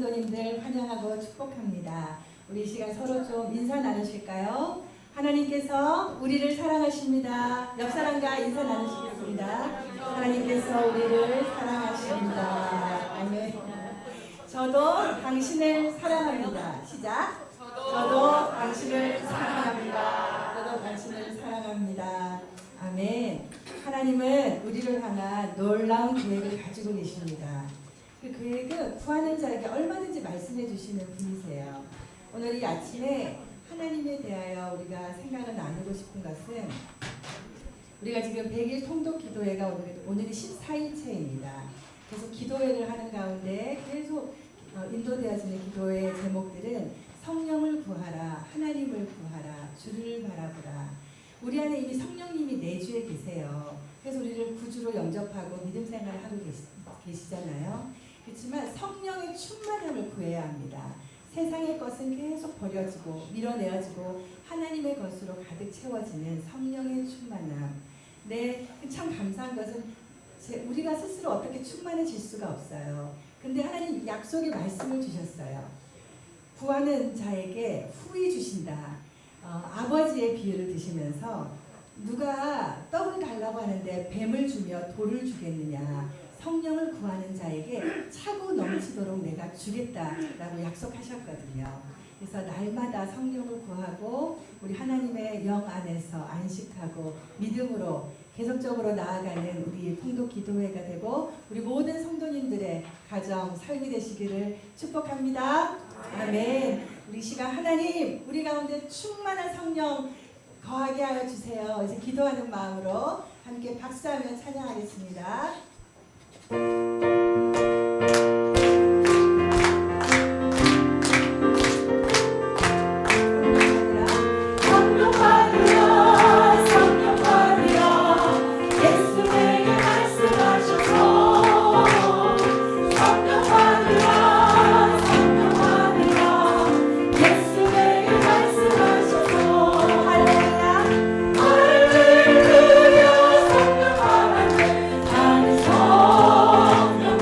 성도님들 환영하고 축복합니다. 우리 이 시간 서로 좀 인사 나누실까요? 하나님께서 우리를 사랑하십니다. 옆 사람과 인사 나누시겠습니다. 하나님께서 우리를 사랑하십니다. 아멘. 저도 당신을 사랑합니다. 시작. 저도 당신을 사랑합니다. 저도 당신을 사랑합니다. 아멘. 하나님은 우리를 향한 놀라운 계획을 가지고 계십니다. 그 계획은 구하는 자에게 얼마든지 말씀해 주시는 분이세요. 오늘 이 아침에 하나님에 대하여 우리가 생각을 나누고 싶은 것은 우리가 지금 100일 통독 기도회가 오늘이 14일째입니다. 그래서 기도회를 하는 가운데 계속 인도되어지는 기도회의 제목들은 성령을 구하라, 하나님을 구하라, 주를 바라보라. 우리 안에 이미 성령님이 내주에 계세요. 그래서 우리를 구주로 영접하고 믿음 생활을 하고 계시잖아요. 그렇지만 성령의 충만함을 구해야 합니다. 세상의 것은 계속 버려지고 밀어내어지고 하나님의 것으로 가득 채워지는 성령의 충만함. 참 감사한 것은 우리가 스스로 어떻게 충만해질 수가 없어요. 근데 하나님 약속의 말씀을 주셨어요. 구하는 자에게 후히 주신다. 아버지의 비유를 드시면서 누가 떡을 달라고 하는데 뱀을 주며 돌을 주겠느냐. 성령을 구하는 자에게 차고 넘치도록 내가 주겠다라고 약속하셨거든요. 그래서 날마다 성령을 구하고 우리 하나님의 영 안에서 안식하고 믿음으로 계속적으로 나아가는 우리 통독 기도회가 되고 우리 모든 성도님들의 가정, 삶이 되시기를 축복합니다. 아멘. 우리 시간 하나님 우리 가운데 충만한 성령 거하게 하여 주세요. 이제 기도하는 마음으로 함께 박수하며 찬양하겠습니다. 할렐루야 성령 하나님 나는 성령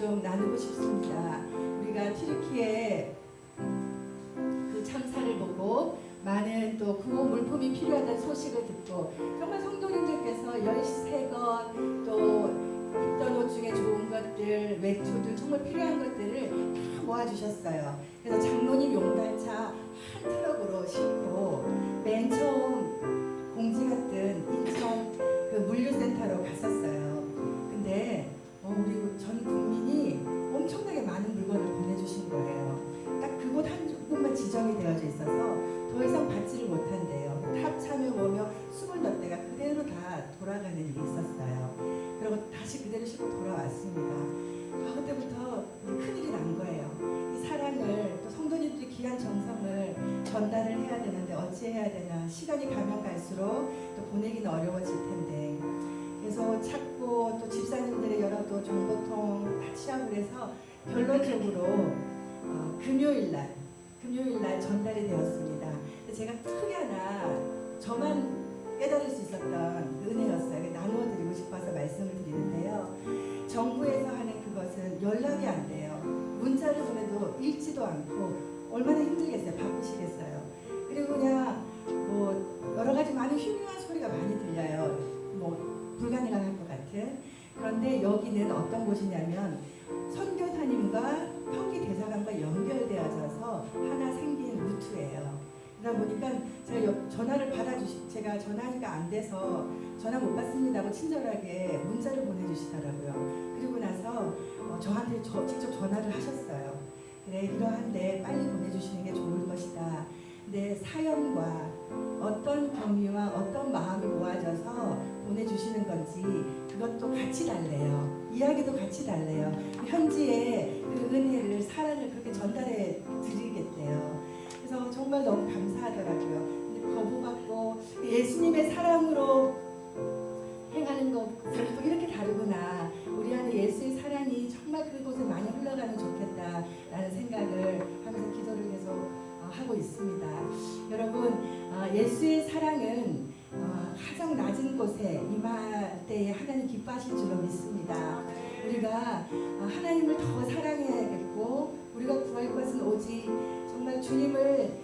좀 나누고 싶습니다. 우리가 튀르키예 그 참사를 보고 많은 또 구호 물품이 필요하다는 소식을 듣고 정말 성도님들께서 13것 또 입던 옷 중에 좋은 것들, 외투들 정말 필요한 것들을 다 모아주셨어요. 그래서 장로님 용달차 한 트럭으로 싣고 맨 처음 공지가 뜬 인천 그 물류센터로 갔었어요. 근데 우리 전 국민이 엄청나게 많은 물건을 보내주신 거예요. 딱 그곳 한 곳만 지정이 되어져 있어서 더 이상 받지를 못한대요. 탑 참여 오며 20몇 대가 그대로 다 돌아가는 일이 있었어요. 그리고 다시 그대로 싣고 돌아왔습니다. 그때부터 큰일이 난 거예요. 이 사랑을 또 성도님들이 귀한 정성을 전달을 해야 되는데 어찌해야 되나, 시간이 가면 갈수록 또 보내기는 어려워질 텐데, 그래서 찾고 또 집사님들의 여러 또 정보통 다 취합을 해서 결론적으로 금요일날 전달이 되었습니다. 제가 크게 하나 저만 깨달을 수 있었던 은혜였어요. 나누어 드리고 싶어서 말씀을 드리는데요. 정부에서 하는 그것은 연락이 안 돼요. 문자를 보내도 읽지도 않고 얼마나 힘들겠어요. 바쁘시겠어요. 그리고 그냥 뭐 여러 가지 많은 흉흉한 소리가 많이 들려요. 뭐 불가능할 것 같은. 그런데 여기는 어떤 곳이냐면 선교사님과 평기 대사관과 연결되어져서 하나 생긴 루트예요. 그러다 보니까 제가 전화하니까 안 돼서 전화 못 받습니다 하고 친절하게 문자를 보내주시더라고요. 그리고 나서 저한테 직접 전화를 하셨어요. 그래, 이러한데 빨리 보내주시는 게 좋을 것이다. 근데 사연과 어떤 경위와 어떤 마음이 모아져서 보내주시는 건지 그것도 같이 달래요. 이야기도 같이 달래요. 현지의 그 은혜를, 사랑을 그렇게 전달해 드리겠대요. 그래서 정말 너무 감사하더라고요. 근데 거부받고 예수님의 사랑으로 행하는 것은 또 이렇게 다르구나. 우리 안에 예수의 사랑이 정말 그곳에 많이 흘러가면 좋겠다라는 생각을 하면서 기도를 계속 하고 있습니다. 여러분, 예수의 사랑은 가장 낮은 곳에 임할 때에 하나님 기뻐하실 줄로 믿습니다. 우리가 하나님을 더 사랑해야겠고, 우리가 구할 것은 오직 정말 주님을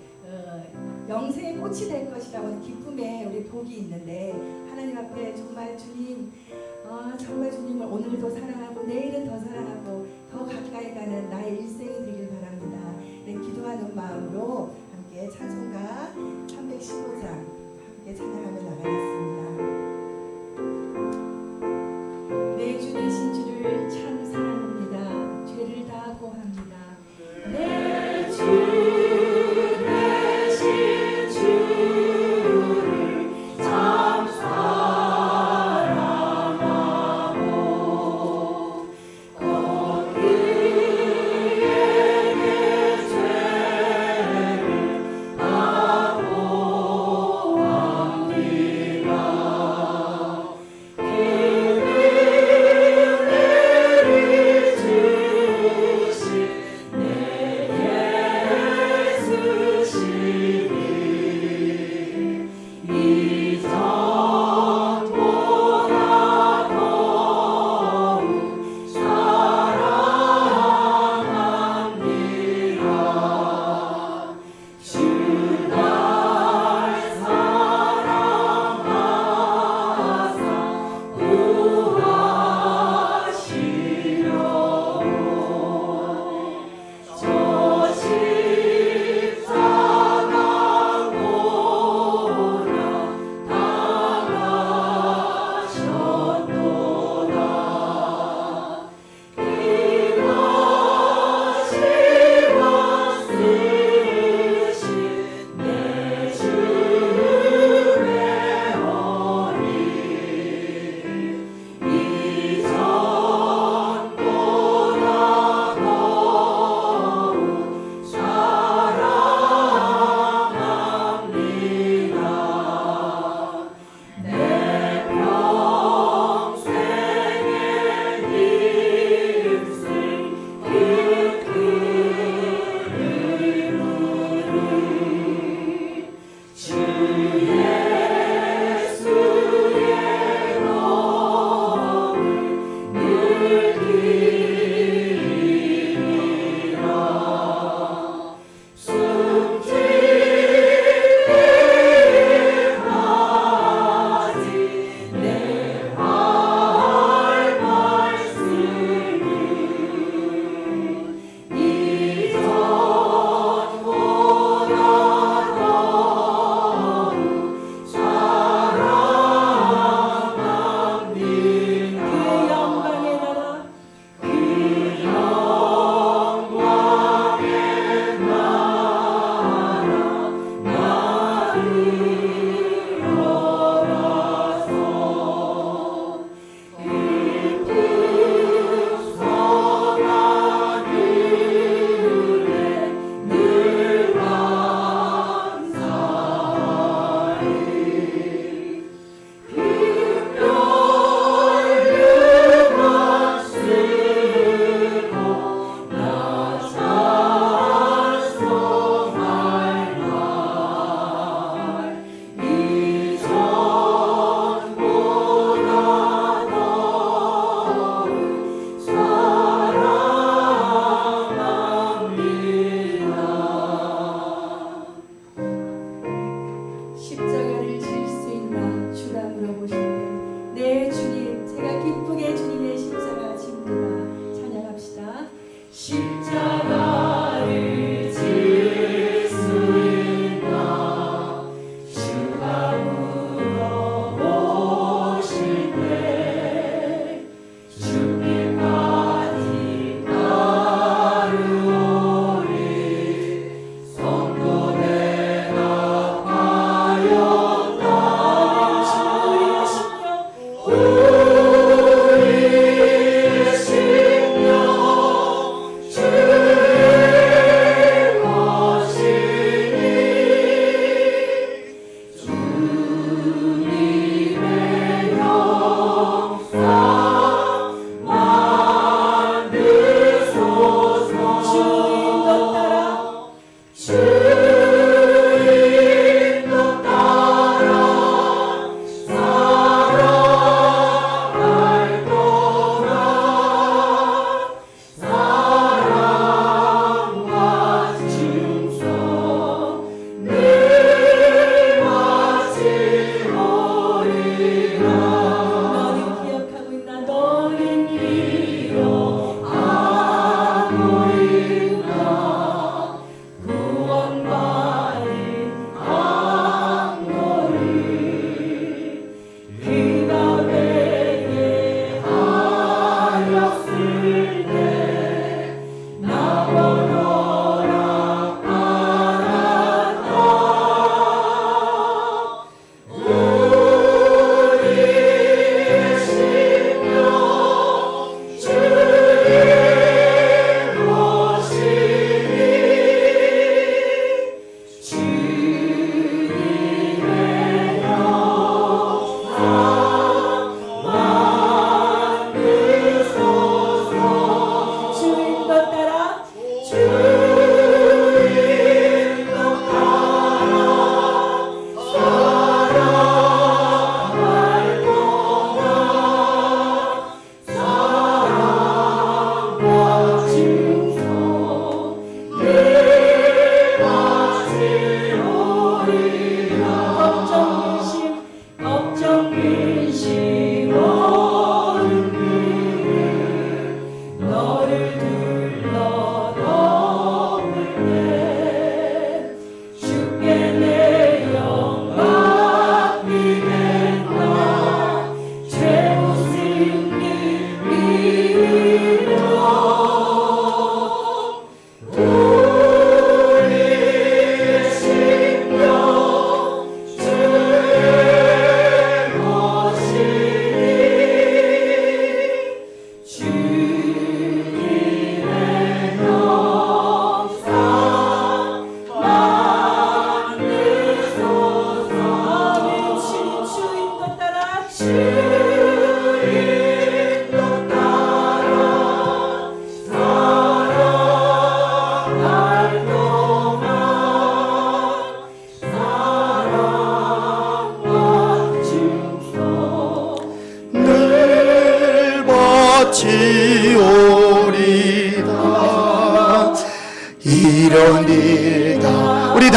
영생의 꽃이 될 것이라고 하는 기쁨에 우리 복이 있는데, 하나님 앞에 정말 주님, 정말 주님을 오늘도 사랑하고 내일은 더 사랑하고 더 가까이 가는 나의 일생이 되길 바랍니다. 네, 기도하는 마음으로 함께 찬송가 315장 함께 찬양하며 나가겠습니다. 내 주 되신 주를 참 사랑합니다. 죄를 다 고합니다. 내 주 다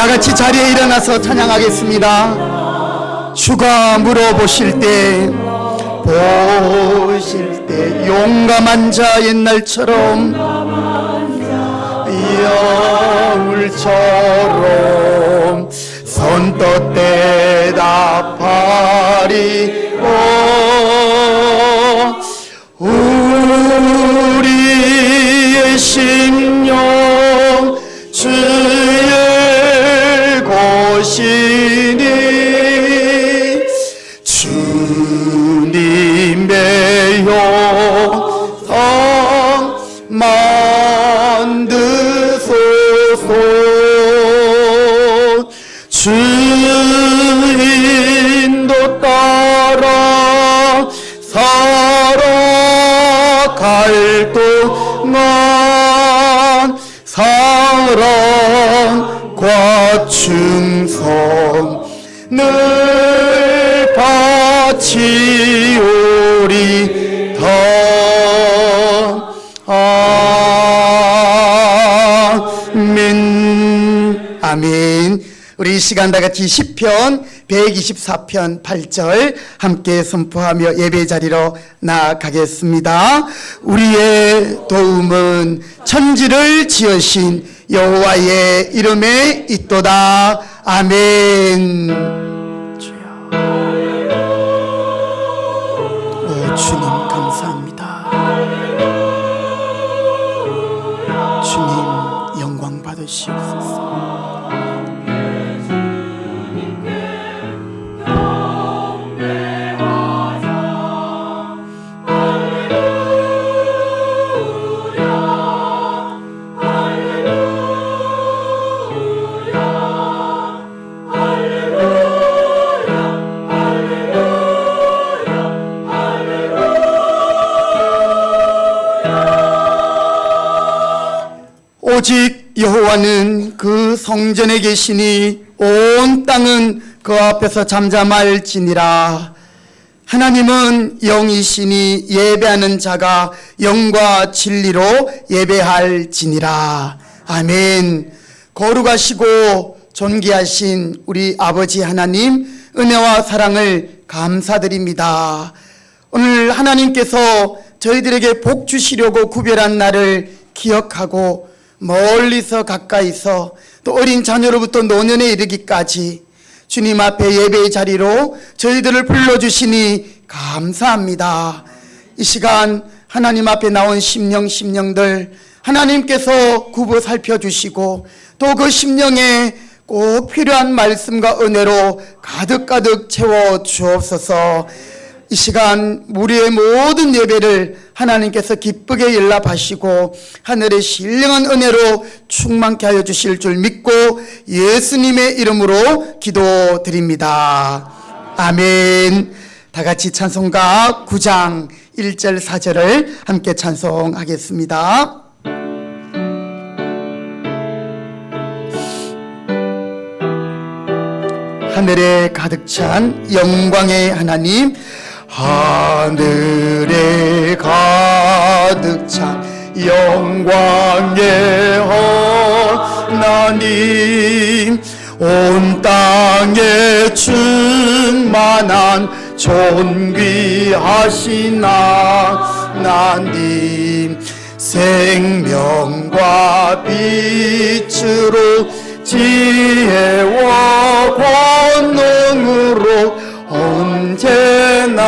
다 같이 자리에 일어나서 찬양하겠습니다. 주가 물어보실 때 용감한 자 옛날처럼 여울처럼 선뜻 대답하리오. 우리의 심령 주의 곳이니 주님의 용성 만드소서. 주인도 따라 살아갈 동안 사랑과 충성 늘 바치오리다. 아멘. 아멘. 우리 이 시간 다 같이 시편 124편 8절 함께 선포하며 예배 자리로 나아가겠습니다. 우리의 도움은 천지를 지으신 여호와의 이름에 있도다. 아멘. 오 주님 감사합니다. 주님 영광 받으시옵소서. 오직 여호와는 그 성전에 계시니 온 땅은 그 앞에서 잠잠할지니라. 하나님은 영이시니 예배하는 자가 영과 진리로 예배할지니라. 아멘. 거룩하시고 존귀하신 우리 아버지 하나님, 은혜와 사랑을 감사드립니다. 오늘 하나님께서 저희들에게 복 주시려고 구별한 날을 기억하고 멀리서 가까이서 또 어린 자녀로부터 노년에 이르기까지 주님 앞에 예배의 자리로 저희들을 불러주시니 감사합니다. 이 시간 하나님 앞에 나온 심령들 하나님께서 굽어 살펴주시고 또 그 심령에 꼭 필요한 말씀과 은혜로 가득가득 채워 주옵소서. 이 시간 우리의 모든 예배를 하나님께서 기쁘게 연락하시고 하늘의 신령한 은혜로 충만케 하여 주실 줄 믿고 예수님의 이름으로 기도드립니다. 아멘. 다 같이 찬송가 9장 1절 4절을 함께 찬송하겠습니다. 하늘에 가득 찬 영광의 하나님, 하늘에 가득 찬 영광의 하나님, 온 땅에 충만한 존귀하신 하나님, 생명과 빛으로 지혜와 권능으로 언제나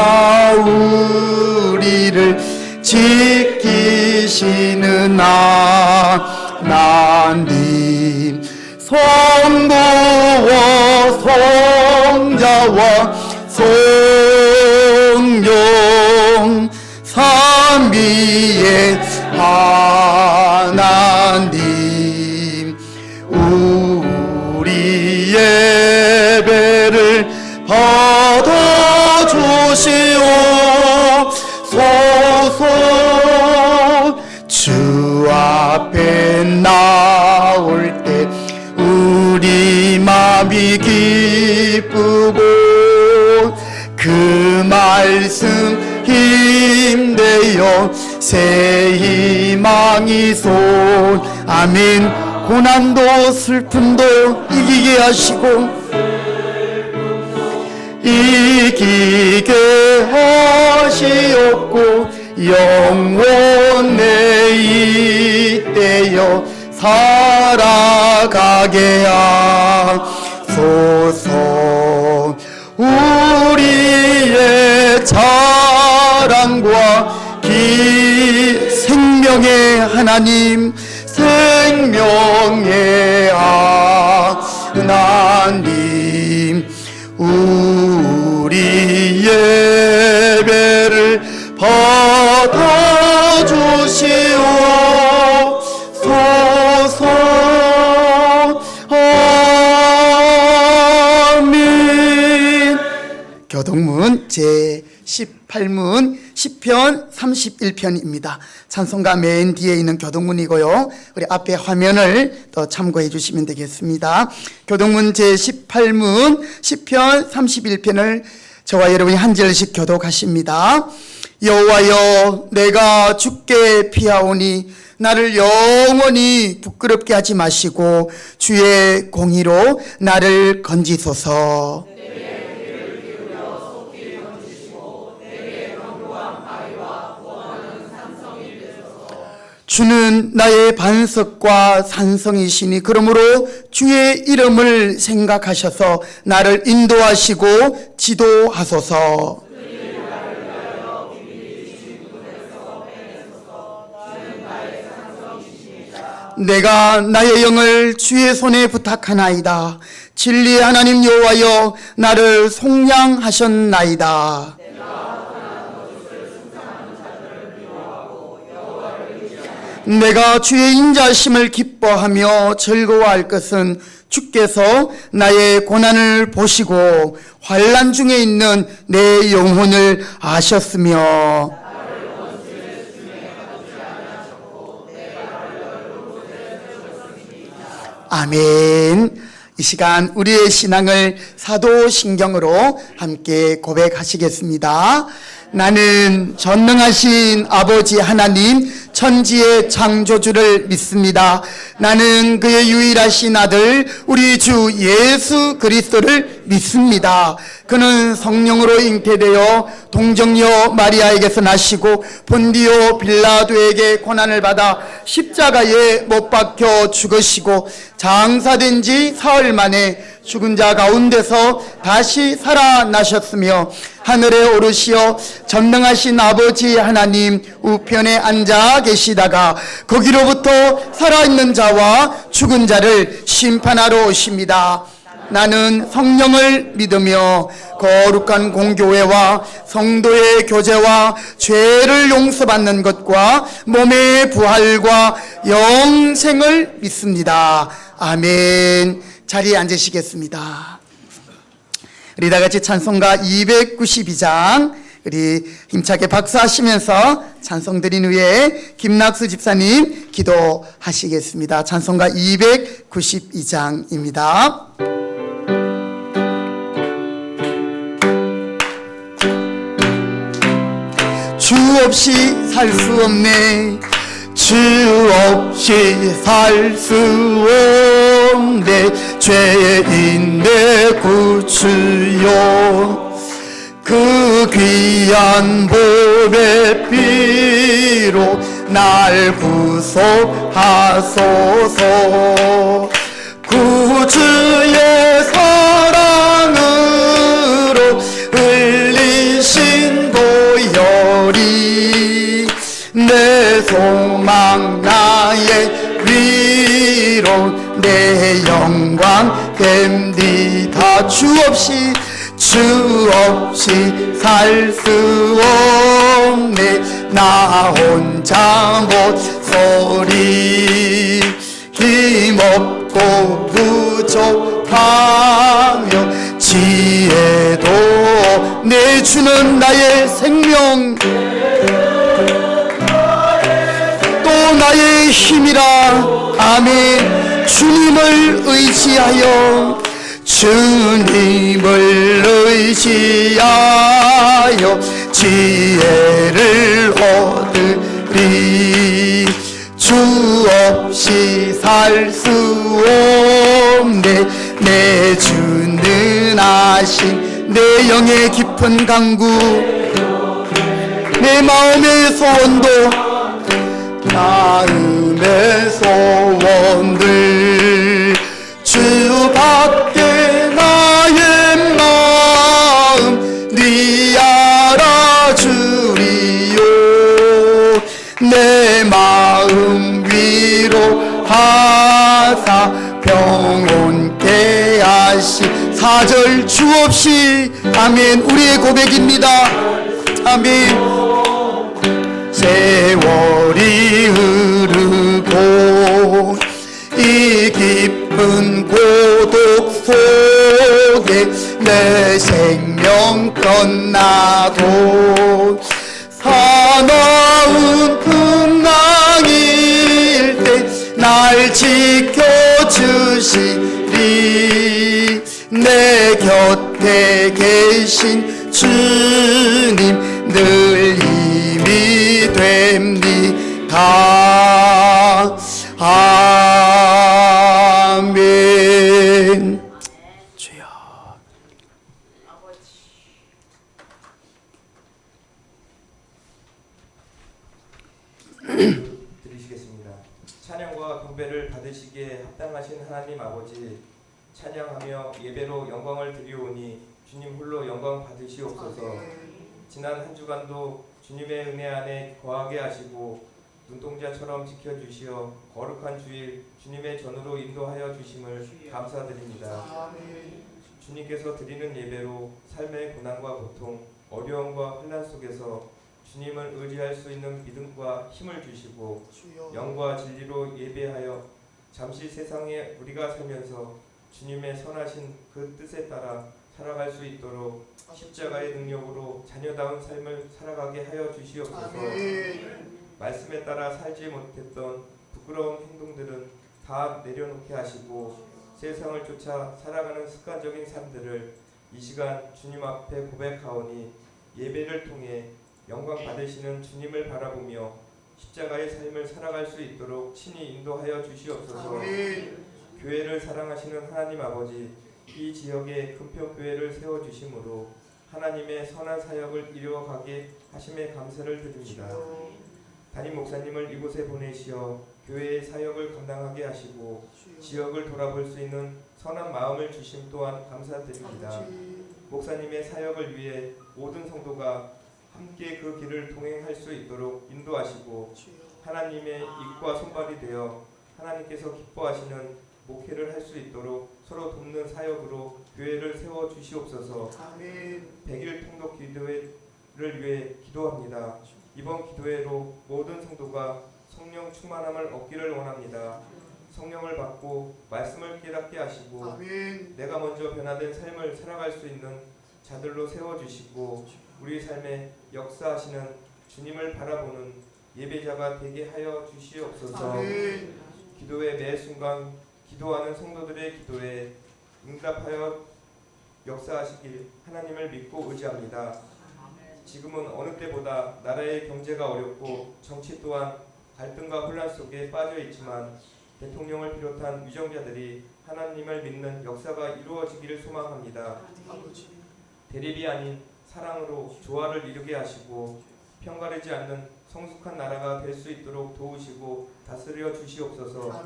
우리를 지키시는 하나님, 성부와 성자와 성령 삼위의 하나님, 우리 예배를 받아주시옵소서. 주 앞에 나올 때 우리 마음이 기쁘고 그 말씀 힘되어 새 희망이 솟. 아멘. 고난도 슬픔도 이기게 하시고 이기게 하시옵고 영원에 이때여 살아가게 하소서. 우리의 자랑과 생명의 하나님, 생명의 하나님, 우리 예배를 받아주시옵소서. 아멘. 교동문 제18문 시편 31편입니다. 찬송가 맨 뒤에 있는 교동문이고요. 우리 앞에 화면을 또 참고해 주시면 되겠습니다. 교동문 제18문 시편 31편을 저와 여러분이 한 절씩 교독하십니다. 여호와여, 내가 주께 피하오니 나를 영원히 부끄럽게 하지 마시고 주의 공의로 나를 건지소서. 주는 나의 반석과 산성이시니 그러므로 주의 이름을 생각하셔서 나를 인도하시고 지도하소서. 내가 나의 영을 주의 손에 부탁하나이다. 진리의 하나님 여호와여, 나를 속량하셨나이다. 내가 주의 인자심을 기뻐하며 즐거워할 것은 주께서 나의 고난을 보시고 환난 중에 있는 내 영혼을 아셨으며 아멘. 이 시간 우리의 신앙을 사도신경으로 함께 고백하시겠습니다. 나는 전능하신 아버지 하나님 천지의 창조주를 믿습니다. 나는 그의 유일하신 아들 우리 주 예수 그리스도를 믿습니다. 그는 성령으로 잉태되어 동정녀 마리아에게서 나시고 본디오 빌라도에게 고난을 받아 십자가에 못 박혀 죽으시고 장사된 지 사흘 만에 죽은 자 가운데서 다시 살아나셨으며 하늘에 오르시어 전능하신 아버지 하나님 우편에 앉아 계시다가 거기로부터 살아있는 자와 죽은 자를 심판하러 오십니다. 나는 성령을 믿으며 거룩한 공교회와 성도의 교제와 죄를 용서받는 것과 몸의 부활과 영생을 믿습니다. 아멘. 자리에 앉으시겠습니다. 우리 다 같이 찬송가 292장 우리 힘차게 박수하시면서 찬송 드린 후에 김낙수 집사님 기도하시겠습니다. 찬송가 292장입니다. 주 없이 살 수 없네. 주 없이 살 수 없네. 죄인의 구주요. 그 귀한 보배 피로 날 구속하소서. 구주의 사랑으로 흘리신 보혈이 내 소망 나의 위로 내 영광 됨디다. 주 없이 살 수 없네. 나 혼자 못소리 힘없고 부족하며 지혜도 내주는 나의 생명 또 나의 힘이라. 아멘. 주님을 의지하여 주님을 의지하여 지혜를 얻으리. 주 주 없이 살 수 없네. 내 주는 아신 내 영의 깊은 강구, 내 마음의 소원도 마음의 소원들 주밖에 나의 마음 네 알아주리요. 내 마음 위로하사 평온케 하시. 4절 주 없이. 아멘. 우리의 고백입니다. 아멘. 세월이 흐르고 이 깊은 고독 속에 내 생명 끝나도 사나운 풍랑일 때 날 지켜주시리. 내 곁에 계신 주님 늘 힘이 됩니다. 아멘. 주여. 드리시겠습니다. 찬양과 경배를 받으시기에 합당하신 하나님 아버지, 찬양하며 예배로 영광을 드리오니 주님 홀로 영광 받으시옵소서. 지난 한 주간도 주님의 은혜 안에 거하게 하시고 눈동자처럼 지켜주시어 거룩한 주일 주님의 전으로 인도하여 주심을 감사드립니다. 주님께서 드리는 예배로 삶의 고난과 고통, 어려움과 환난 속에서 주님을 의지할 수 있는 믿음과 힘을 주시고 영과 진리로 예배하여 잠시 세상에 우리가 살면서 주님의 선하신 그 뜻에 따라 살아갈 수 있도록 십자가의 능력으로 자녀다운 삶을 살아가게 하여 주시옵소서. 말씀에 따라 살지 못했던 부끄러운 행동들은 다 내려놓게 하시고 세상을 쫓아 살아가는 습관적인 삶들을 이 시간 주님 앞에 고백하오니 예배를 통해 영광 받으시는 주님을 바라보며 십자가의 삶을 살아갈 수 있도록 친히 인도하여 주시옵소서. 교회를 사랑하시는 하나님 아버지, 이 지역에 금평교회를 세워주심으로 하나님의 선한 사역을 이루어가게 하심에 감사를 드립니다. 담임 목사님을 이곳에 보내시어 교회의 사역을 감당하게 하시고 지역을 돌아볼 수 있는 선한 마음을 주심 또한 감사드립니다. 목사님의 사역을 위해 모든 성도가 함께 그 길을 동행할 수 있도록 인도하시고 하나님의 입과 손발이 되어 하나님께서 기뻐하시는 목회를 할 수 있도록 서로 돕는 사역으로 교회를 세워 주시옵소서. 100일 통독 기도회를 위해 기도합니다. 이번 기도회로 모든 성도가 성령 충만함을 얻기를 원합니다. 성령을 받고 말씀을 깨닫게 하시고 내가 먼저 변화된 삶을 살아갈 수 있는 자들로 세워주시고 우리 삶에 역사하시는 주님을 바라보는 예배자가 되게 하여 주시옵소서. 기도의 매 순간 기도하는 성도들의 기도에 응답하여 역사하시길 하나님을 믿고 의지합니다. 지금은 어느 때보다 나라의 경제가 어렵고 정치 또한 갈등과 혼란 속에 빠져 있지만 대통령을 비롯한 위정자들이 하나님을 믿는 역사가 이루어지기를 소망합니다. 대립이 아닌 사랑으로 조화를 이루게 하시고 편가르지 않는 성숙한 나라가 될 수 있도록 도우시고 다스려 주시옵소서.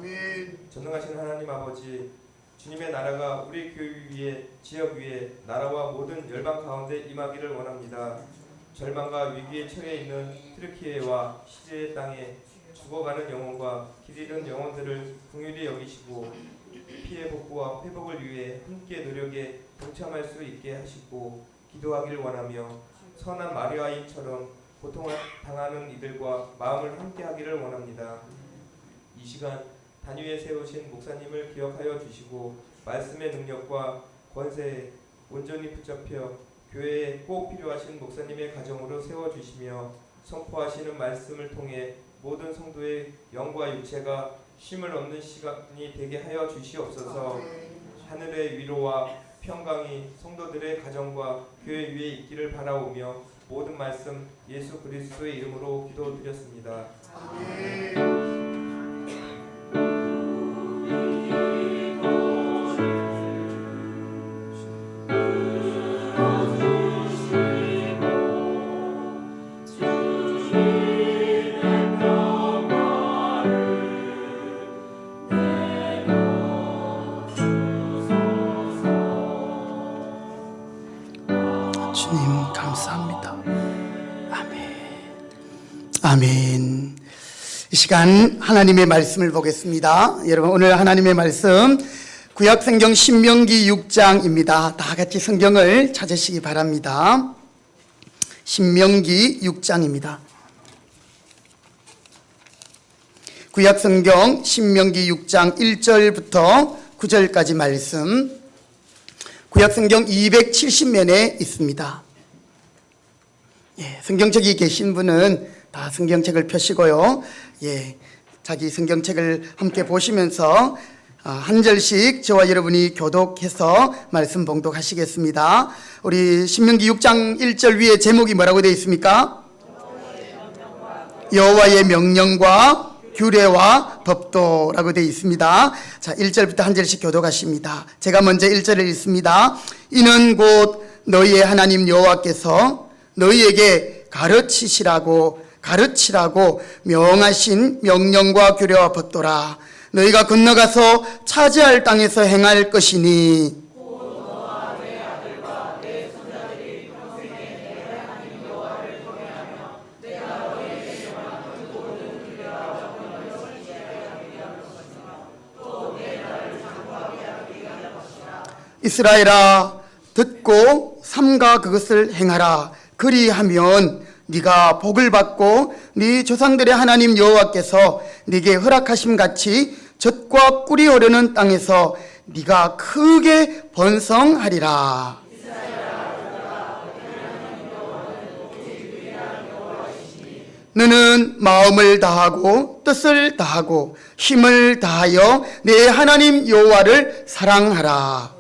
전능하신 하나님 아버지, 주님의 나라가 우리 교회 위에 지역 위에 나라와 모든 열방 가운데 임하기를 원합니다. 절망과 위기에 처해 있는 트르키예와 시리아의 땅에 죽어가는 영혼과 길 잃은 영혼들을 긍휼히 여기시고 피해 복구와 회복을 위해 함께 노력에 동참할 수 있게 하시고 기도하길 원하며 선한 마리아인처럼 고통을 당하는 이들과 마음을 함께하기를 원합니다. 이 시간 단위에 세우신 목사님을 기억하여 주시고 말씀의 능력과 권세에 온전히 붙잡혀 교회에 꼭 필요하신 목사님의 가정으로 세워주시며 선포하시는 말씀을 통해 모든 성도의 영과 육체가 쉼을 얻는 시간이 되게 하여 주시옵소서. 하늘의 위로와 평강이 성도들의 가정과 교회 위에 있기를 바라오며 모든 말씀 예수 그리스도의 이름으로 기도드렸습니다. 아멘. 아멘. 이 시간 하나님의 말씀을 보겠습니다. 여러분, 오늘 하나님의 말씀 구약성경 신명기 6장입니다. 다 같이 성경을 찾으시기 바랍니다. 신명기 6장입니다. 구약성경 신명기 6장 1절부터 9절까지 말씀, 구약성경 270면에 있습니다. 성경책이 계신 분은 다 성경책을 펴시고요. 자기 성경책을 함께 보시면서 한 절씩 저와 여러분이 교독해서 말씀 봉독하시겠습니다. 우리 신명기 6장 1절 위에 제목이 뭐라고 되어 있습니까? 여호와의 명령과 규례와 법도라고 되어 있습니다. 자, 1절부터 한 절씩 교독하십니다. 제가 먼저 1절을 읽습니다. 이는 곧 너희의 하나님 여호와께서 너희에게 가르치라고 명하신 명령과 규례와 법도라. 너희가 건너가서 차지할 땅에서 행할 것이니 이스라엘아, 듣고 삼가 그것을 행하라. 그리하면 네가 복을 받고 네 조상들의 하나님 여호와께서 네게 허락하심 같이 젖과 꿀이 흐르는 땅에서 네가 크게 번성하리라. 너는 마음을 다하고 뜻을 다하고 힘을 다하여 내 하나님 여호와를 사랑하라.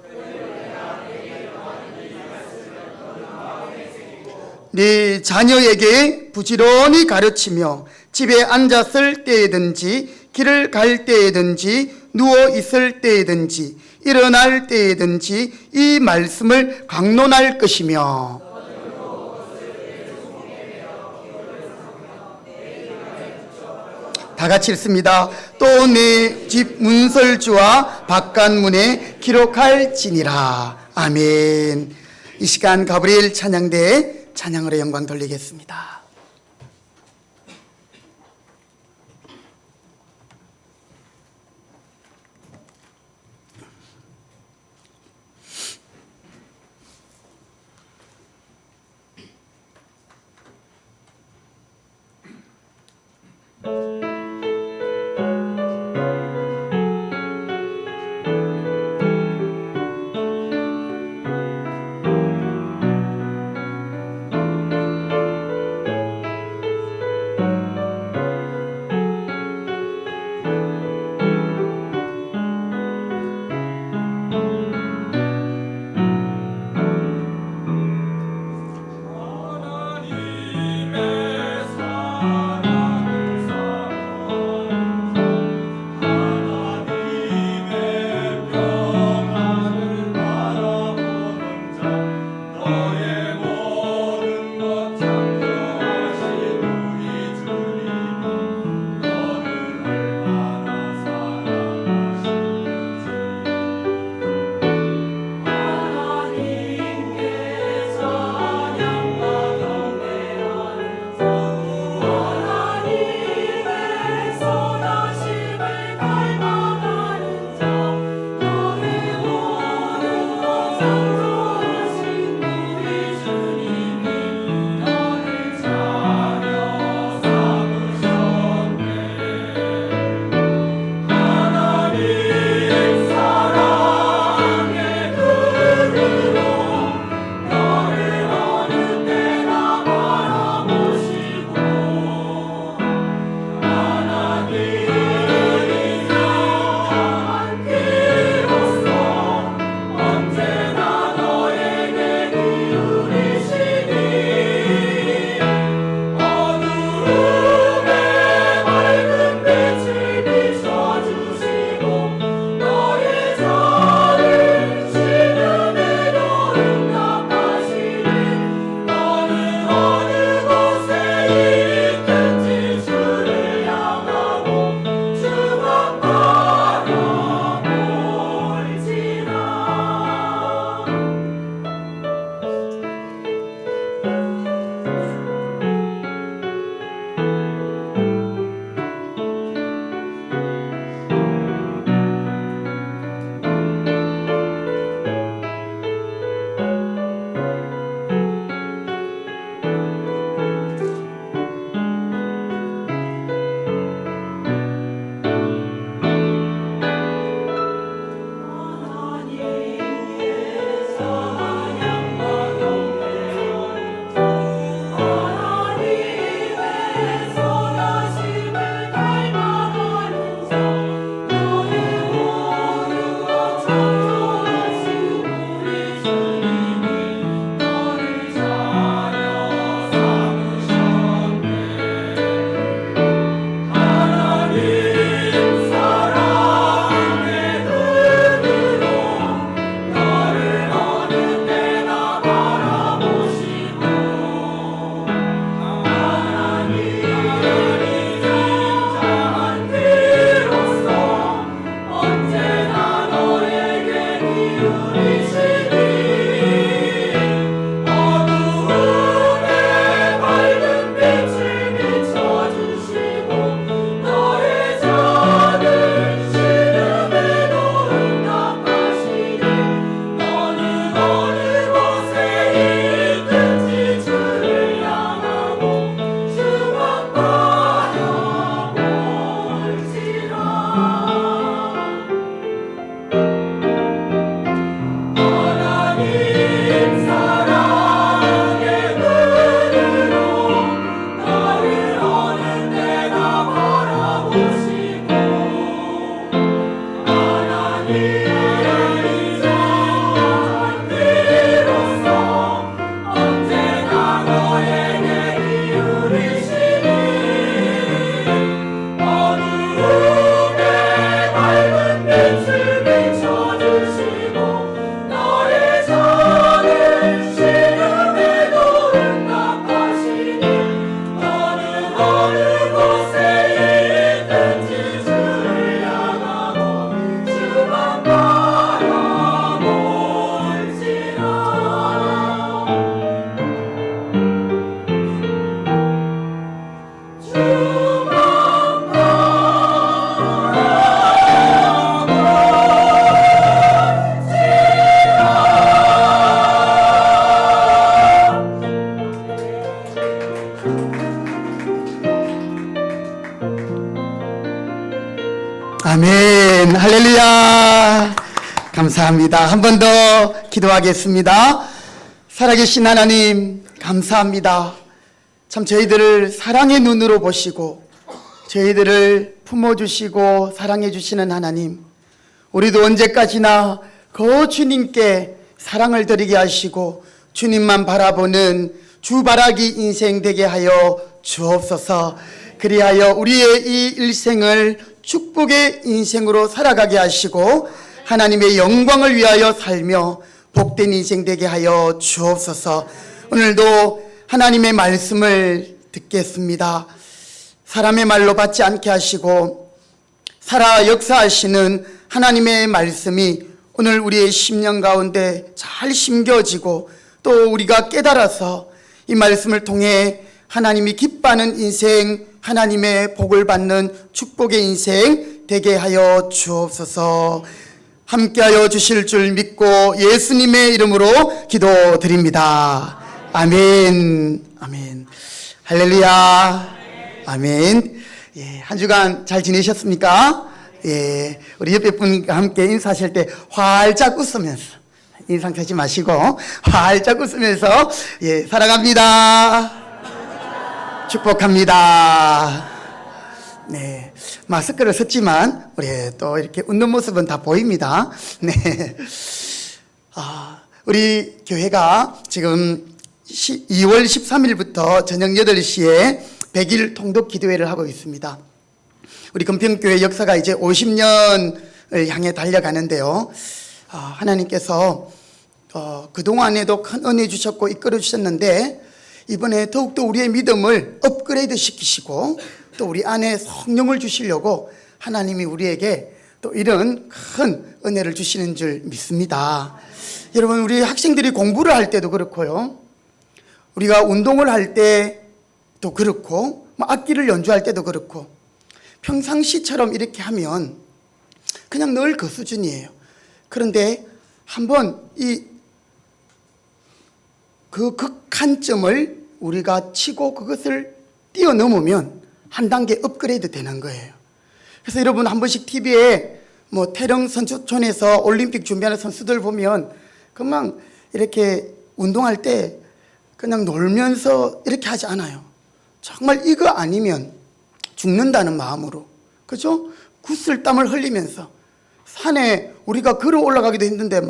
네 자녀에게 부지런히 가르치며 집에 앉았을 때에든지 길을 갈 때에든지 누워 있을 때에든지 일어날 때에든지 이 말씀을 강론할 것이며 다 같이 읽습니다. 또 내 집 문설주와 바깥문에 기록할지니라. 아멘. 이 시간 가브리엘 찬양대에 찬양으로 영광 돌리겠습니다. 아멘. 할렐루야. 감사합니다. 한 번 더 기도하겠습니다. 살아계신 하나님, 감사합니다. 참 저희들을 사랑의 눈으로 보시고 저희들을 품어주시고 사랑해주시는 하나님, 우리도 언제까지나 그 주님께 사랑을 드리게 하시고 주님만 바라보는 주바라기 인생 되게 하여 주옵소서. 그리하여 우리의 이 일생을 축복의 인생으로 살아가게 하시고 하나님의 영광을 위하여 살며 복된 인생 되게 하여 주옵소서. 오늘도 하나님의 말씀을 듣겠습니다. 사람의 말로 받지 않게 하시고 살아 역사하시는 하나님의 말씀이 오늘 우리의 심령 가운데 잘 심겨지고 또 우리가 깨달아서 이 말씀을 통해 하나님이 기뻐하는 인생, 하나님의 복을 받는 축복의 인생 되게 하여 주옵소서. 함께하여 주실 줄 믿고 예수님의 이름으로 기도드립니다. 아멘. 아멘. 할렐루야. 아멘. 예, 한 주간 잘 지내셨습니까? 예, 우리 옆에 분과 함께 인사하실 때 활짝 웃으면서 인상 쓰지 마시고 활짝 웃으면서 예, 사랑합니다. 축복합니다. 네, 마스크를 썼지만 우리 또 이렇게 웃는 모습은 다 보입니다. 네, 우리 교회가 지금 2월 13일부터 저녁 8시에 100일 통독 기도회를 하고 있습니다. 우리 금평교회 역사가 이제 50년을 향해 달려가는데요. 하나님께서 그동안에도 큰 은혜 주셨고 이끌어 주셨는데 이번에 더욱더 우리의 믿음을 업그레이드 시키시고 또 우리 안에 성령을 주시려고 하나님이 우리에게 또 이런 큰 은혜를 주시는 줄 믿습니다. 여러분, 우리 학생들이 공부를 할 때도 그렇고요, 우리가 운동을 할 때도 그렇고 악기를 연주할 때도 그렇고 평상시처럼 이렇게 하면 그냥 늘 그 수준이에요. 그런데 한번 그 극한점을 우리가 치고 그것을 뛰어넘으면 한 단계 업그레이드 되는 거예요. 그래서 여러분 한 번씩 TV에 태릉 선수촌에서 올림픽 준비하는 선수들 보면 금방 이렇게 운동할 때 그냥 놀면서 이렇게 하지 않아요. 정말 이거 아니면 죽는다는 마음으로, 그죠? 구슬땀을 흘리면서 산에 우리가 걸어 올라가기도 힘든데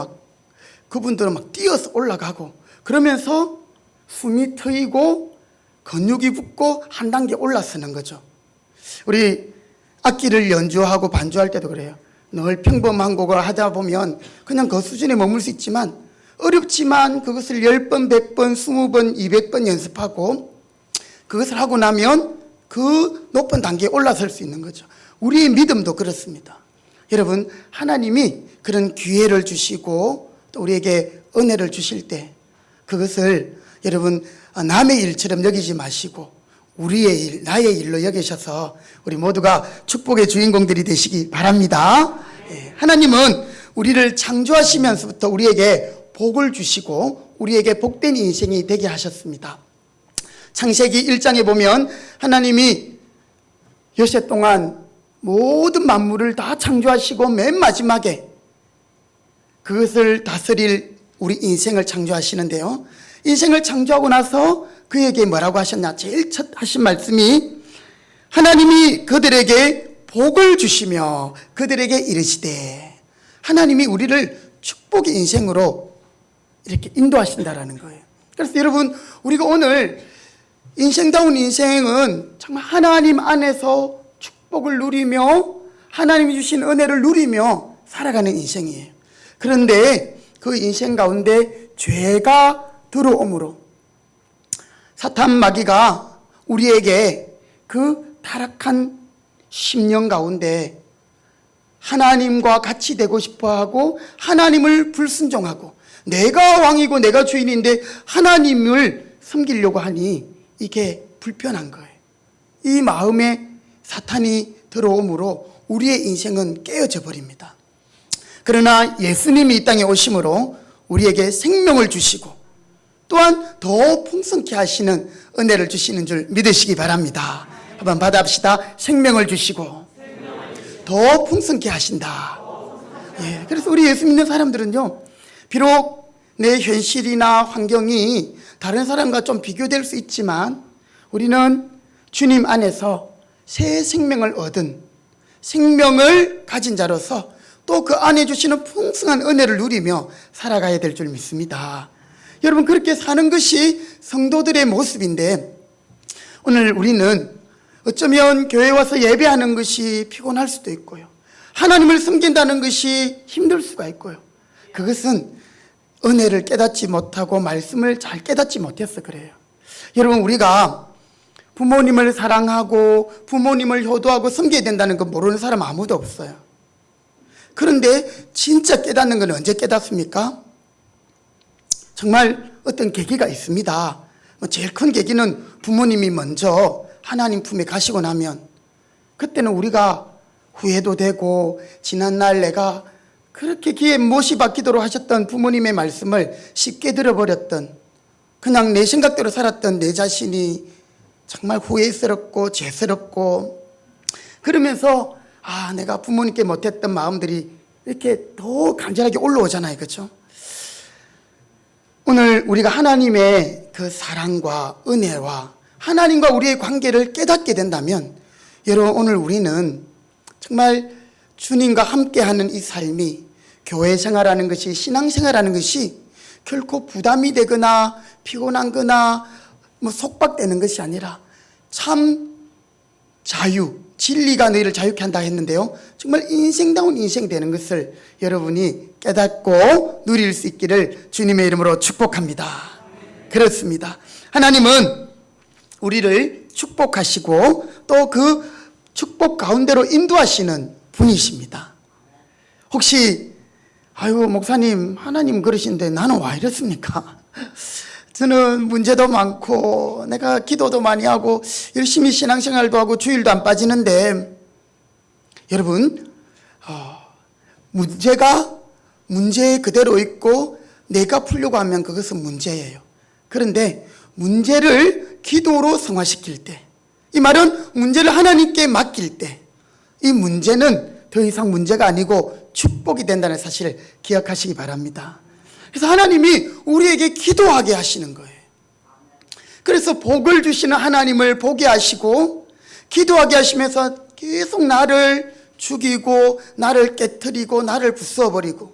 그분들은 뛰어서 올라가고 그러면서 숨이 트이고 근육이 붙고 한 단계 올라서는 거죠. 우리 악기를 연주하고 반주할 때도 그래요. 늘 평범한 곡을 하다 보면 그냥 그 수준에 머물 수 있지만 어렵지만 그것을 10번, 100번, 20번, 200번 연습하고 그것을 하고 나면 그 높은 단계에 올라설 수 있는 거죠. 우리의 믿음도 그렇습니다. 여러분, 하나님이 그런 기회를 주시고 또 우리에게 은혜를 주실 때 그것을 여러분 남의 일처럼 여기지 마시고 우리의 일, 나의 일로 여기셔서 우리 모두가 축복의 주인공들이 되시기 바랍니다. 예, 하나님은 우리를 창조하시면서부터 우리에게 복을 주시고 우리에게 복된 인생이 되게 하셨습니다. 창세기 1장에 보면 하나님이 여세 동안 모든 만물을 다 창조하시고 맨 마지막에 그것을 다스릴 우리 인생을 창조하시는데요. 인생을 창조하고 나서 그에게 뭐라고 하셨냐? 제일 첫 하신 말씀이 하나님이 그들에게 복을 주시며 그들에게 이르시되, 하나님이 우리를 축복의 인생으로 이렇게 인도하신다라는 거예요. 그래서 여러분, 우리가 오늘 인생다운 인생은 정말 하나님 안에서 축복을 누리며 하나님이 주신 은혜를 누리며 살아가는 인생이에요. 그런데 그 인생 가운데 죄가 들어오므로 사탄 마귀가 우리에게 그 타락한 심령 가운데 하나님과 같이 되고 싶어하고 하나님을 불순종하고 내가 왕이고 내가 주인인데 하나님을 섬기려고 하니 이게 불편한 거예요. 이 마음에 사탄이 들어오므로 우리의 인생은 깨어져 버립니다. 그러나 예수님이 이 땅에 오심으로 우리에게 생명을 주시고 또한 더 풍성케 하시는 은혜를 주시는 줄 믿으시기 바랍니다. 한번 받아봅시다. 생명을 주시고 더 풍성케 하신다. 예, 그래서 우리 예수 믿는 사람들은요, 비록 내 현실이나 환경이 다른 사람과 좀 비교될 수 있지만 우리는 주님 안에서 새 생명을 얻은, 생명을 가진 자로서 또 그 안에 주시는 풍성한 은혜를 누리며 살아가야 될 줄 믿습니다. 여러분, 그렇게 사는 것이 성도들의 모습인데, 오늘 우리는 어쩌면 교회 와서 예배하는 것이 피곤할 수도 있고요, 하나님을 섬긴다는 것이 힘들 수가 있고요, 그것은 은혜를 깨닫지 못하고 말씀을 잘 깨닫지 못해서 그래요. 여러분, 우리가 부모님을 사랑하고 부모님을 효도하고 섬겨야 된다는 거 모르는 사람 아무도 없어요. 그런데 진짜 깨닫는 건 언제 깨닫습니까? 정말 어떤 계기가 있습니다. 제일 큰 계기는 부모님이 먼저 하나님 품에 가시고 나면, 그때는 우리가 후회도 되고, 지난날 내가 그렇게 귀에 못이 박히도록 하셨던 부모님의 말씀을 쉽게 들어버렸던, 그냥 내 생각대로 살았던 내 자신이 정말 후회스럽고 죄스럽고, 그러면서 내가 부모님께 못했던 마음들이 이렇게 더 간절하게 올라오잖아요. 그렇죠? 오늘 우리가 하나님의 그 사랑과 은혜와 하나님과 우리의 관계를 깨닫게 된다면, 여러분, 오늘 우리는 정말 주님과 함께하는 이 삶이, 교회 생활하는 것이, 신앙생활하는 것이 결코 부담이 되거나 피곤하거나 속박되는 것이 아니라 참 자유, 진리가 너희를 자유케 한다 했는데요, 정말 인생다운 인생 되는 것을 여러분이 깨닫고 누릴 수 있기를 주님의 이름으로 축복합니다. 그렇습니다. 하나님은 우리를 축복하시고 또 그 축복 가운데로 인도하시는 분이십니다. 혹시 목사님, 하나님 그러신데 나는 왜 이렇습니까? 저는 문제도 많고 내가 기도도 많이 하고 열심히 신앙생활도 하고 주일도 안 빠지는데, 여러분, 문제가 문제 그대로 있고 내가 풀려고 하면 그것은 문제예요. 그런데 문제를 기도로 성화시킬 때, 이 말은 문제를 하나님께 맡길 때, 이 문제는 더 이상 문제가 아니고 축복이 된다는 사실을 기억하시기 바랍니다. 그래서 하나님이 우리에게 기도하게 하시는 거예요. 그래서 복을 주시는 하나님을 보게 하시고 기도하게 하시면서 계속 나를 죽이고 나를 깨트리고 나를 부숴버리고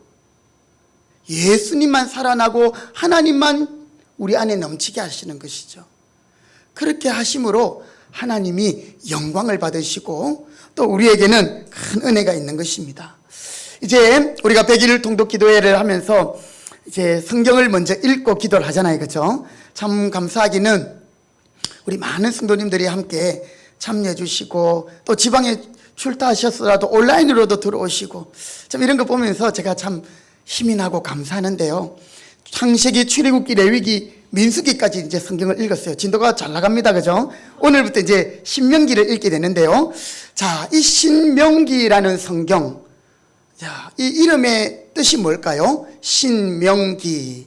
예수님만 살아나고 하나님만 우리 안에 넘치게 하시는 것이죠. 그렇게 하심으로 하나님이 영광을 받으시고 또 우리에게는 큰 은혜가 있는 것입니다. 이제 우리가 100일 통독 기도회를 하면서 이제 성경을 먼저 읽고 기도를 하잖아요. 그렇죠? 참 감사하기는 우리 많은 성도님들이 함께 참여해 주시고 또 지방에 출타하셨어도 온라인으로도 들어오시고 참 이런 거 보면서 제가 참 힘이 나고 감사하는데요. 창세기, 출애굽기, 레위기, 민수기까지 이제 성경을 읽었어요. 진도가 잘 나갑니다. 그죠? 오늘부터 이제 신명기를 읽게 되는데요. 자, 이 신명기라는 성경, 자, 이 이름의 뜻이 뭘까요? 신명기.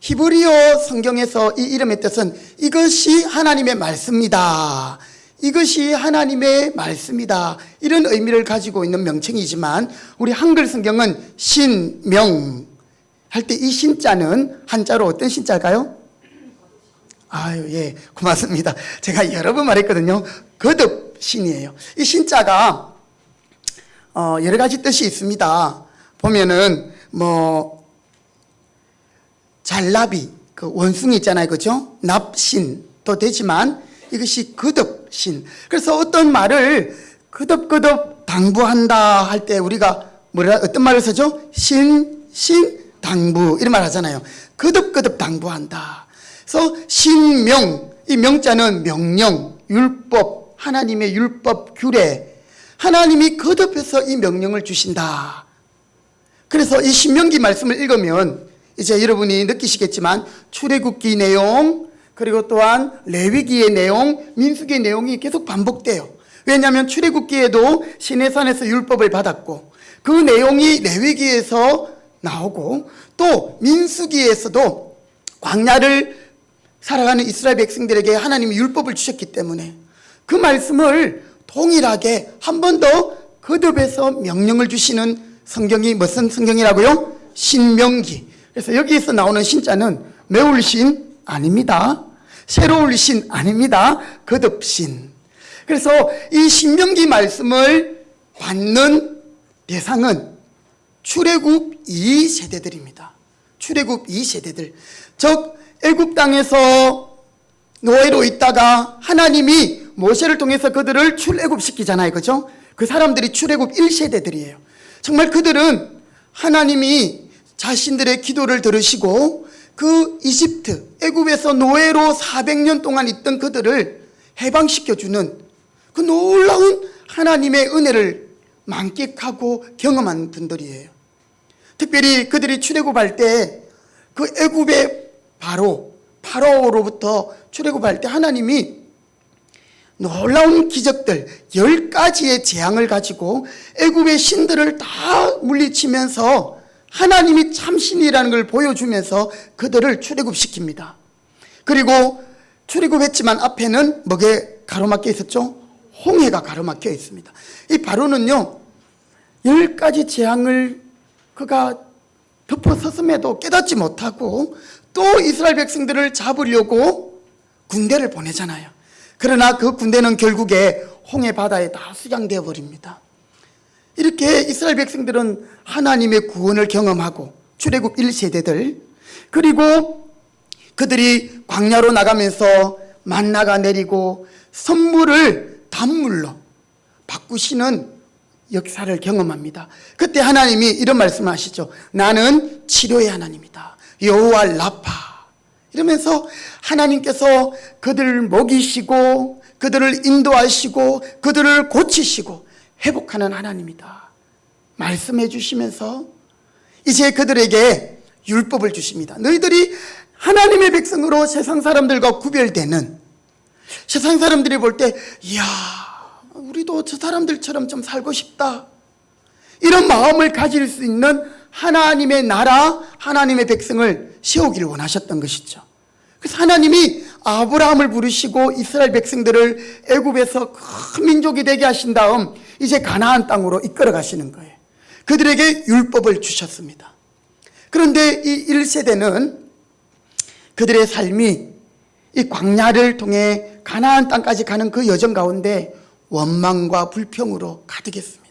히브리어 성경에서 이 이름의 뜻은 이것이 하나님의 말씀이다. 이것이 하나님의 말씀이다. 이런 의미를 가지고 있는 명칭이지만 우리 한글 성경은 신명 할 때 이 신자는 한자로 어떤 신자일까요? 예, 고맙습니다. 제가 여러 번 말했거든요. 거듭신이에요. 이 신자가 여러 가지 뜻이 있습니다. 보면은 잘나비, 그 원숭이 있잖아요. 그죠? 납신도 되지만 이것이 거듭신. 그래서 어떤 말을 거듭거듭 당부한다 할 때 우리가 어떤 말을 쓰죠? 당부 이런 말 하잖아요. 거듭거듭 당부한다. 그래서 신명, 이 명자는 명령, 율법, 하나님의 율법, 규례, 하나님이 거듭해서 이 명령을 주신다. 그래서 이 신명기 말씀을 읽으면 이제 여러분이 느끼시겠지만 출애굽기 내용, 그리고 또한 레위기의 내용, 민수기의 내용이 계속 반복돼요. 왜냐하면 출애굽기에도 시내산에서 율법을 받았고 그 내용이 레위기에서 나오고 또 민수기에서도 광야를 살아가는 이스라엘 백성들에게 하나님이 율법을 주셨기 때문에 그 말씀을 동일하게 한 번 더 거듭해서 명령을 주시는 성경이 무슨 성경이라고요? 신명기. 그래서 여기에서 나오는 신자는 매울 신 아닙니다. 새로울 신 아닙니다. 거듭신. 그래서 이 신명기 말씀을 받는 대상은 출애굽 2세대들입니다. 출애굽 2세대들. 즉 애굽 땅에서 노예로 있다가 하나님이 모세를 통해서 그들을 출애굽시키잖아요. 그죠? 그 사람들이 출애굽 1세대들이에요. 정말 그들은 하나님이 자신들의 기도를 들으시고 그 이집트, 애굽에서 노예로 400년 동안 있던 그들을 해방시켜주는 그 놀라운 하나님의 은혜를 만끽하고 경험한 분들이에요. 특별히 그들이 출애굽할 때 그 애굽의 파라오로부터 출애굽할 때 하나님이 놀라운 기적들 10가지의 재앙을 가지고 애굽의 신들을 다 물리치면서 하나님이 참신이라는 걸 보여주면서 그들을 출애굽시킵니다. 그리고 출애굽했지만 앞에는 뭐게 가로막혀 있었죠? 홍해가 가로막혀 있습니다. 이 바로는요 10가지 재앙을 그가 덮어섰음에도 깨닫지 못하고 또 이스라엘 백성들을 잡으려고 군대를 보내잖아요. 그러나 그 군대는 결국에 홍해 바다에 다 수장되어 버립니다. 이렇게 이스라엘 백성들은 하나님의 구원을 경험하고 출애굽 1세대들, 그리고 그들이 광야로 나가면서 만나가 내리고 선물을 단물로 바꾸시는 역사를 경험합니다. 그때 하나님이 이런 말씀을 하시죠. 나는 치료의 하나님이다. 여호와 라파. 이러면서 하나님께서 그들을 먹이시고 그들을 인도하시고 그들을 고치시고 회복하는 하나님이다 말씀해 주시면서 이제 그들에게 율법을 주십니다. 너희들이 하나님의 백성으로 세상 사람들과 구별되는, 세상 사람들이 볼 때 이야 우리도 저 사람들처럼 좀 살고 싶다 이런 마음을 가질 수 있는 하나님의 나라, 하나님의 백성을 세우기를 원하셨던 것이죠. 그래서 하나님이 아브라함을 부르시고 이스라엘 백성들을 애굽에서 큰 민족이 되게 하신 다음 이제 가나안 땅으로 이끌어 가시는 거예요. 그들에게 율법을 주셨습니다. 그런데 이 1세대는 그들의 삶이 이 광야를 통해 가나안 땅까지 가는 그 여정 가운데 원망과 불평으로 가득했습니다.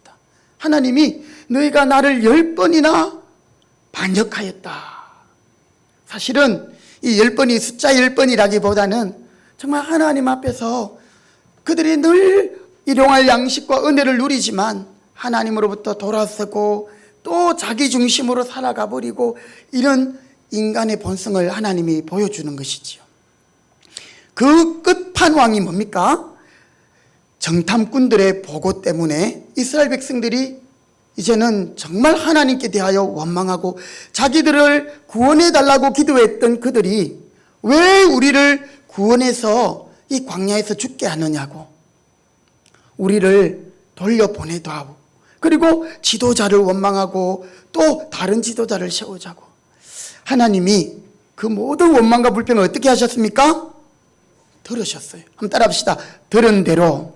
하나님이 너희가 나를 10번이나 반역하였다. 사실은 이 10번이 숫자 10번이라기보다는 정말 하나님 앞에서 그들이 늘 일용할 양식과 은혜를 누리지만 하나님으로부터 돌아서고 또 자기 중심으로 살아가 버리고 이런 인간의 본성을 하나님이 보여주는 것이지요. 그 끝판왕이 뭡니까? 정탐꾼들의 보고 때문에 이스라엘 백성들이 이제는 정말 하나님께 대하여 원망하고 자기들을 구원해 달라고 기도했던 그들이 왜 우리를 구원해서 이 광야에서 죽게 하느냐고 우리를 돌려보내다오. 그리고 지도자를 원망하고 또 다른 지도자를 세우자고. 하나님이 그 모든 원망과 불평을 어떻게 하셨습니까? 들으셨어요. 한번 따라 합시다. 들은 대로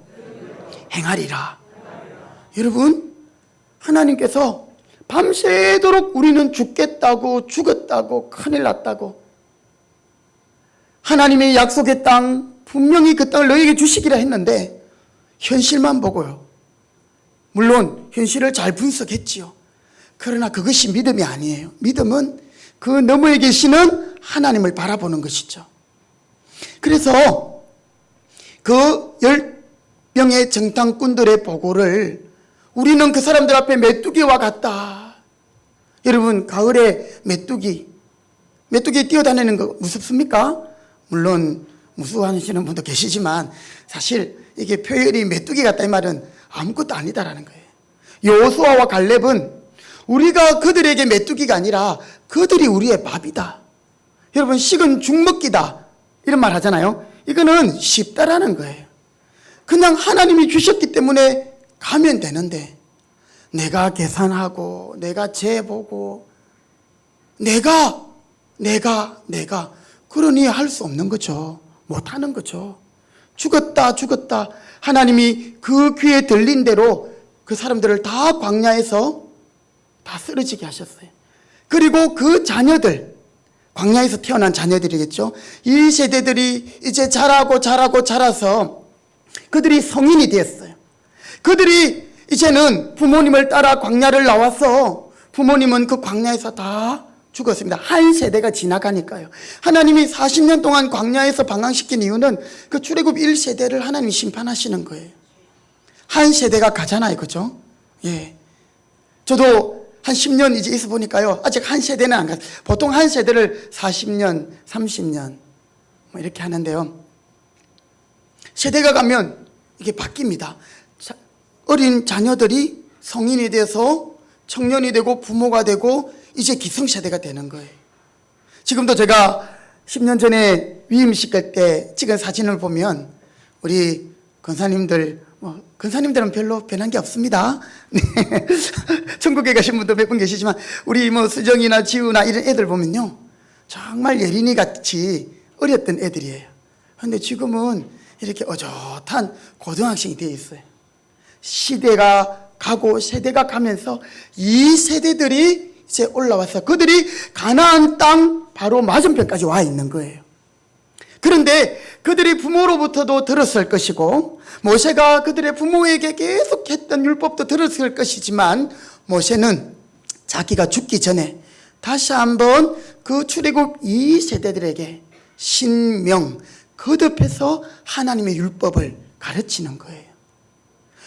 행하리라. 여러분, 하나님께서 밤새도록 우리는 죽겠다고, 죽었다고, 큰일 났다고, 하나님의 약속의 땅 분명히 그 땅을 너에게 주시기라 했는데 현실만 보고요. 물론 현실을 잘 분석했지요. 그러나 그것이 믿음이 아니에요. 믿음은 그 너머에 계시는 하나님을 바라보는 것이죠. 그래서 그 10명의 정탐꾼들의 보고를 우리는 그 사람들 앞에 메뚜기와 같다. 여러분, 가을에 메뚜기 뛰어다니는 거 무섭습니까? 물론 무서워하시는 분도 계시지만 사실 이게 표현이 메뚜기 같다 이 말은 아무것도 아니다라는 거예요. 여호수아와 갈렙은 우리가 그들에게 메뚜기가 아니라 그들이 우리의 밥이다. 여러분, 식은 죽 먹기다 이런 말 하잖아요. 이거는 쉽다라는 거예요. 그냥 하나님이 주셨기 때문에 가면 되는데 내가 계산하고 내가 재보고 내가 그러니 할 수 없는 거죠. 못하는 거죠. 죽었다 하나님이 그 귀에 들린 대로 그 사람들을 다 광야에서 다 쓰러지게 하셨어요. 그리고 그 자녀들, 광야에서 태어난 자녀들이겠죠. 이 세대들이 이제 자라서 그들이 성인이 되었어요. 그들이 이제는 부모님을 따라 광야를 나와서 부모님은 그 광야에서 다 죽었습니다. 한 세대가 지나가니까요. 하나님이 40년 동안 광야에서 방황시킨 이유는 그 출애굽 1세대를 하나님이 심판하시는 거예요. 한 세대가 가잖아요. 그죠? 예. 저도 한 10년 이제 있어 보니까요. 아직 한 세대는 안 갔어요. 보통 한 세대를 40년, 30년 뭐 이렇게 하는데요. 세대가 가면 이게 바뀝니다. 어린 자녀들이 성인이 돼서 청년이 되고 부모가 되고 이제 기성세대가 되는 거예요. 지금도 제가 10년 전에 위임식 할 때 찍은 사진을 보면 우리 권사님들, 권사님들은 별로 변한 게 없습니다. 네. 천국에 가신 분도 몇 분 계시지만 우리 수정이나 지우나 이런 애들 보면요. 정말 예린이 같이 어렸던 애들이에요. 그런데 지금은 이렇게 어젓한 고등학생이 되어 있어요. 시대가 가고 세대가 가면서 이 세대들이 이제 올라와서 그들이 가나안 땅 바로 맞은편까지 와 있는 거예요. 그런데 그들이 부모로부터도 들었을 것이고 모세가 그들의 부모에게 계속 했던 율법도 들었을 것이지만 모세는 자기가 죽기 전에 다시 한번 그 출애굽 2세대들에게 신명 거듭해서 하나님의 율법을 가르치는 거예요.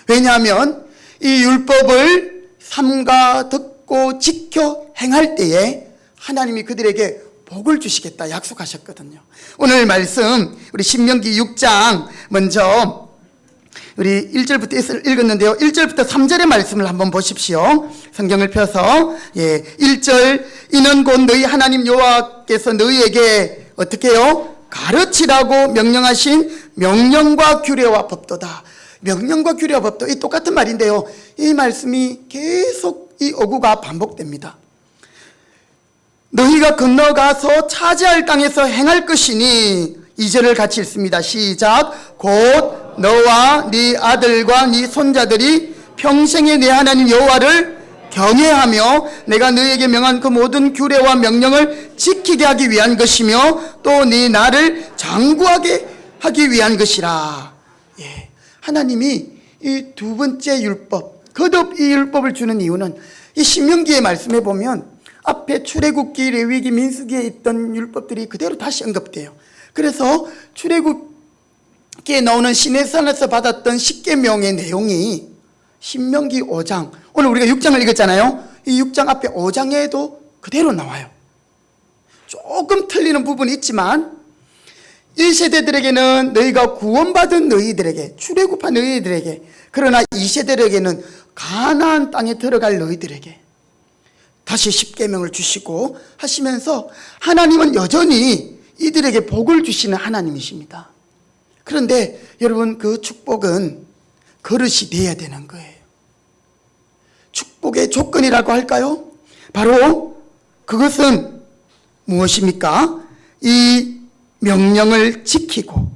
왜냐하면 이 율법을 삼가 듣고 지켜 행할 때에 하나님이 그들에게 복을 주시겠다 약속하셨거든요. 오늘 말씀 우리 신명기 6장 먼저 우리 1절부터 읽었는데요. 1절부터 3절의 말씀을 한번 보십시오. 성경을 펴서 1절 이는 곧 너희 하나님 여호와께서 너희에게 어떻게 해요? 가르치라고 명령하신 명령과 규례와 법도다. 명령과 규례와 법도 이 똑같은 말인데요. 이 말씀이 계속 이 어구가 반복됩니다. 너희가 건너가서 차지할 땅에서 행할 것이니 2절을 같이 읽습니다. 시작. 곧 너와 네 아들과 네 손자들이 평생에 내 하나님 여호와를 경외하며 내가 너희에게 명한 그 모든 규례와 명령을 지키게 하기 위한 것이며 또 네 나를 장구하게 하기 위한 것이라. 예. 하나님이 이 두 번째 율법, 거듭 이 율법을 주는 이유는 이 신명기의 말씀에 보면 앞에 출애굽기, 레위기, 민수기에 있던 율법들이 그대로 다시 언급돼요. 그래서 출애굽기에 나오는 시내산에서 받았던 십계명의 내용이 신명기 5장, 오늘 우리가 6장을 읽었잖아요. 이 6장 앞에 5장에도 그대로 나와요. 조금 틀리는 부분이 있지만 1세대들에게는 너희가 구원받은 너희들에게, 출애굽한 너희들에게, 그러나 2세대들에게는 가나안 땅에 들어갈 너희들에게 다시 십계명을 주시고 하시면서 하나님은 여전히 이들에게 복을 주시는 하나님이십니다. 그런데 여러분, 그 축복은 그릇이 되어야 되는 거예요. 축복의 조건이라고 할까요? 바로 그것은 무엇입니까? 이 명령을 지키고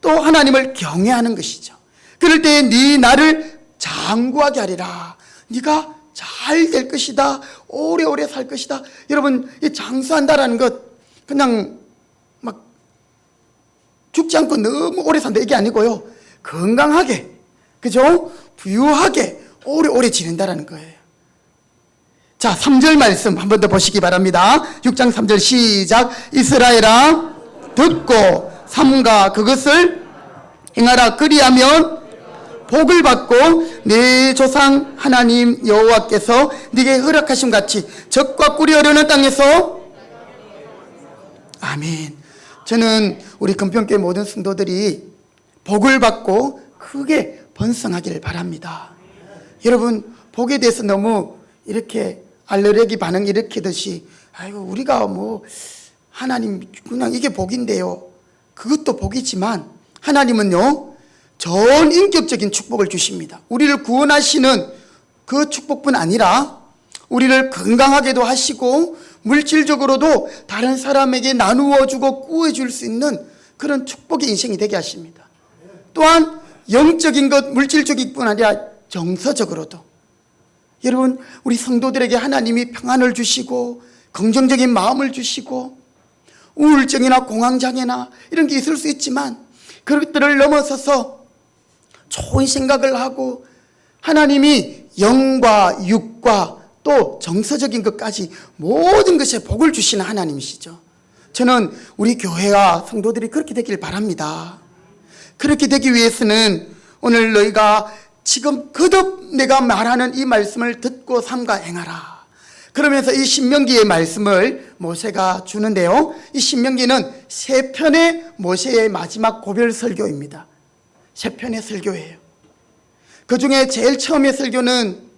또 하나님을 경외하는 것이죠. 그럴 때 네 나를 장구하게 하리라. 네가 잘 될 것이다. 오래오래 살 것이다. 여러분, 이 장수한다라는 것 그냥 막 죽지 않고 너무 오래 산다 이게 아니고요. 건강하게, 그죠? 부유하게 오래오래 지낸다라는 거예요. 자, 3절 말씀 한 번 더 보시기 바랍니다. 6장 3절 시작. 이스라엘아 듣고 삼가 그것을 행하라. 그리하면 복을 받고 내 조상 하나님 여호와께서 네게 허락하심 같이 적과 꿀이 흐르는 땅에서 아멘. 저는 우리 금평교회 모든 성도들이 복을 받고 크게 번성하기를 바랍니다. 여러분, 복에 대해서 너무 이렇게 알레르기 반응 일으키듯이 아이고 우리가 뭐 하나님 그냥 이게 복인데요. 그것도 복이지만 하나님은요 전 인격적인 축복을 주십니다. 우리를 구원하시는 그 축복뿐 아니라 우리를 건강하게도 하시고 물질적으로도 다른 사람에게 나누어 주고 구해줄 수 있는 그런 축복의 인생이 되게 하십니다. 또한 영적인 것, 물질적인 뿐 아니라 정서적으로도. 여러분, 우리 성도들에게 하나님이 평안을 주시고 긍정적인 마음을 주시고 우울증이나 공황장애나 이런 게 있을 수 있지만 그것들을 넘어서서 좋은 생각을 하고 하나님이 영과 육과 또 정서적인 것까지 모든 것에 복을 주시는 하나님이시죠. 저는 우리 교회와 성도들이 그렇게 되길 바랍니다. 그렇게 되기 위해서는 오늘 너희가 지금 거듭 내가 말하는 이 말씀을 듣고 삼가 행하라. 그러면서 이 신명기의 말씀을 모세가 주는데요, 이 신명기는 세 편의 모세의 마지막 고별 설교입니다. 세 편의 설교예요. 그 중에 제일 처음의 설교는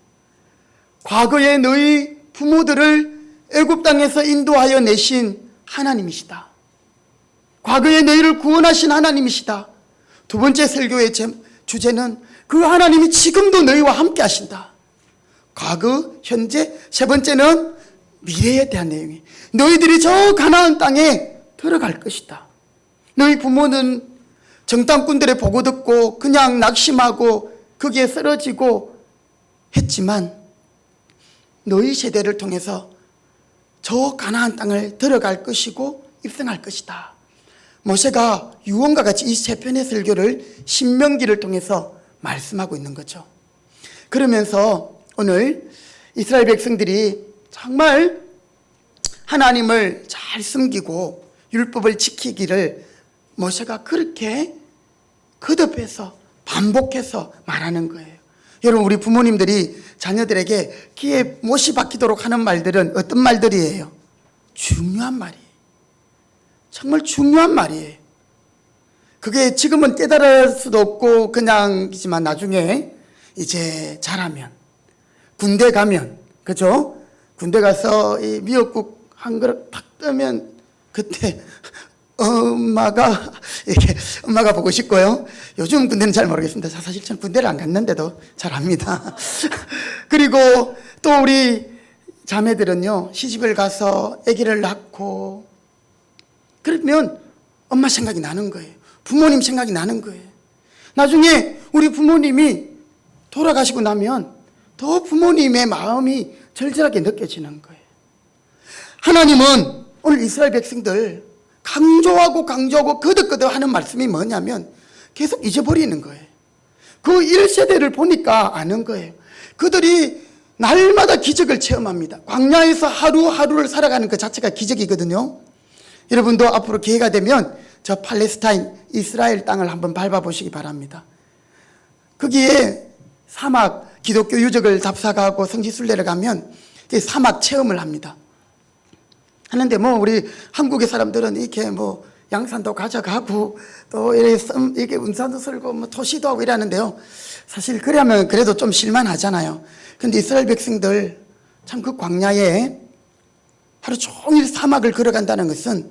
과거에 너희 부모들을 애굽 땅에서 인도하여 내신 하나님이시다. 과거에 너희를 구원하신 하나님이시다. 두 번째 설교의 주제는 그 하나님이 지금도 너희와 함께 하신다. 과거, 현재. 세 번째는 미래에 대한 내용이 너희들이 저 가나안 땅에 들어갈 것이다. 너희 부모는 정탐꾼들의 보고 듣고 그냥 낙심하고 거기에 쓰러지고 했지만 너희 세대를 통해서 저 가나안 땅을 들어갈 것이고 입성할 것이다. 모세가 유언과 같이 이 세 편의 설교를 신명기를 통해서 말씀하고 있는 거죠. 그러면서 오늘 이스라엘 백성들이 정말 하나님을 잘 숨기고 율법을 지키기를 모세가 그렇게 거듭해서 반복해서 말하는 거예요. 여러분, 우리 부모님들이 자녀들에게 귀에 못이 박히도록 하는 말들은 어떤 말들이에요? 중요한 말이에요. 정말 중요한 말이에요. 그게 지금은 깨달을 수도 없고 그냥이지만 나중에 이제 자라면, 군대 가면, 그죠? 군대 가서 이 미역국 한 그릇 탁 뜨면 그때 엄마가 이렇게 엄마가 보고 싶고요. 요즘 군대는 잘 모르겠습니다. 사실 전 군대를 안 갔는데도 잘 압니다. 그리고 또 우리 자매들은요, 시집을 가서 아기를 낳고 그러면 엄마 생각이 나는 거예요. 부모님 생각이 나는 거예요. 나중에 우리 부모님이 돌아가시고 나면 더 부모님의 마음이 절절하게 느껴지는 거예요. 하나님은 오늘 이스라엘 백성들 강조하고 거듭거듭 하는 말씀이 뭐냐면 계속 잊어버리는 거예요. 그 1세대를 보니까 아는 거예요. 그들이 날마다 기적을 체험합니다. 광야에서 하루하루를 살아가는 그 자체가 기적이거든요. 여러분도 앞으로 기회가 되면 저 팔레스타인 이스라엘 땅을 한번 밟아보시기 바랍니다. 거기에 사막 기독교 유적을 답사가고 성지순례를 가면 사막 체험을 합니다. 하는데 뭐 우리 한국의 사람들은 이렇게 뭐 양산도 가져가고 또 이렇게 운산도 쓸고 뭐 토시도 하고 이러는데요. 사실 그러면 그래도 좀 실만하잖아요. 근데 이스라엘 백성들 참 그 광야에 하루 종일 사막을 걸어간다는 것은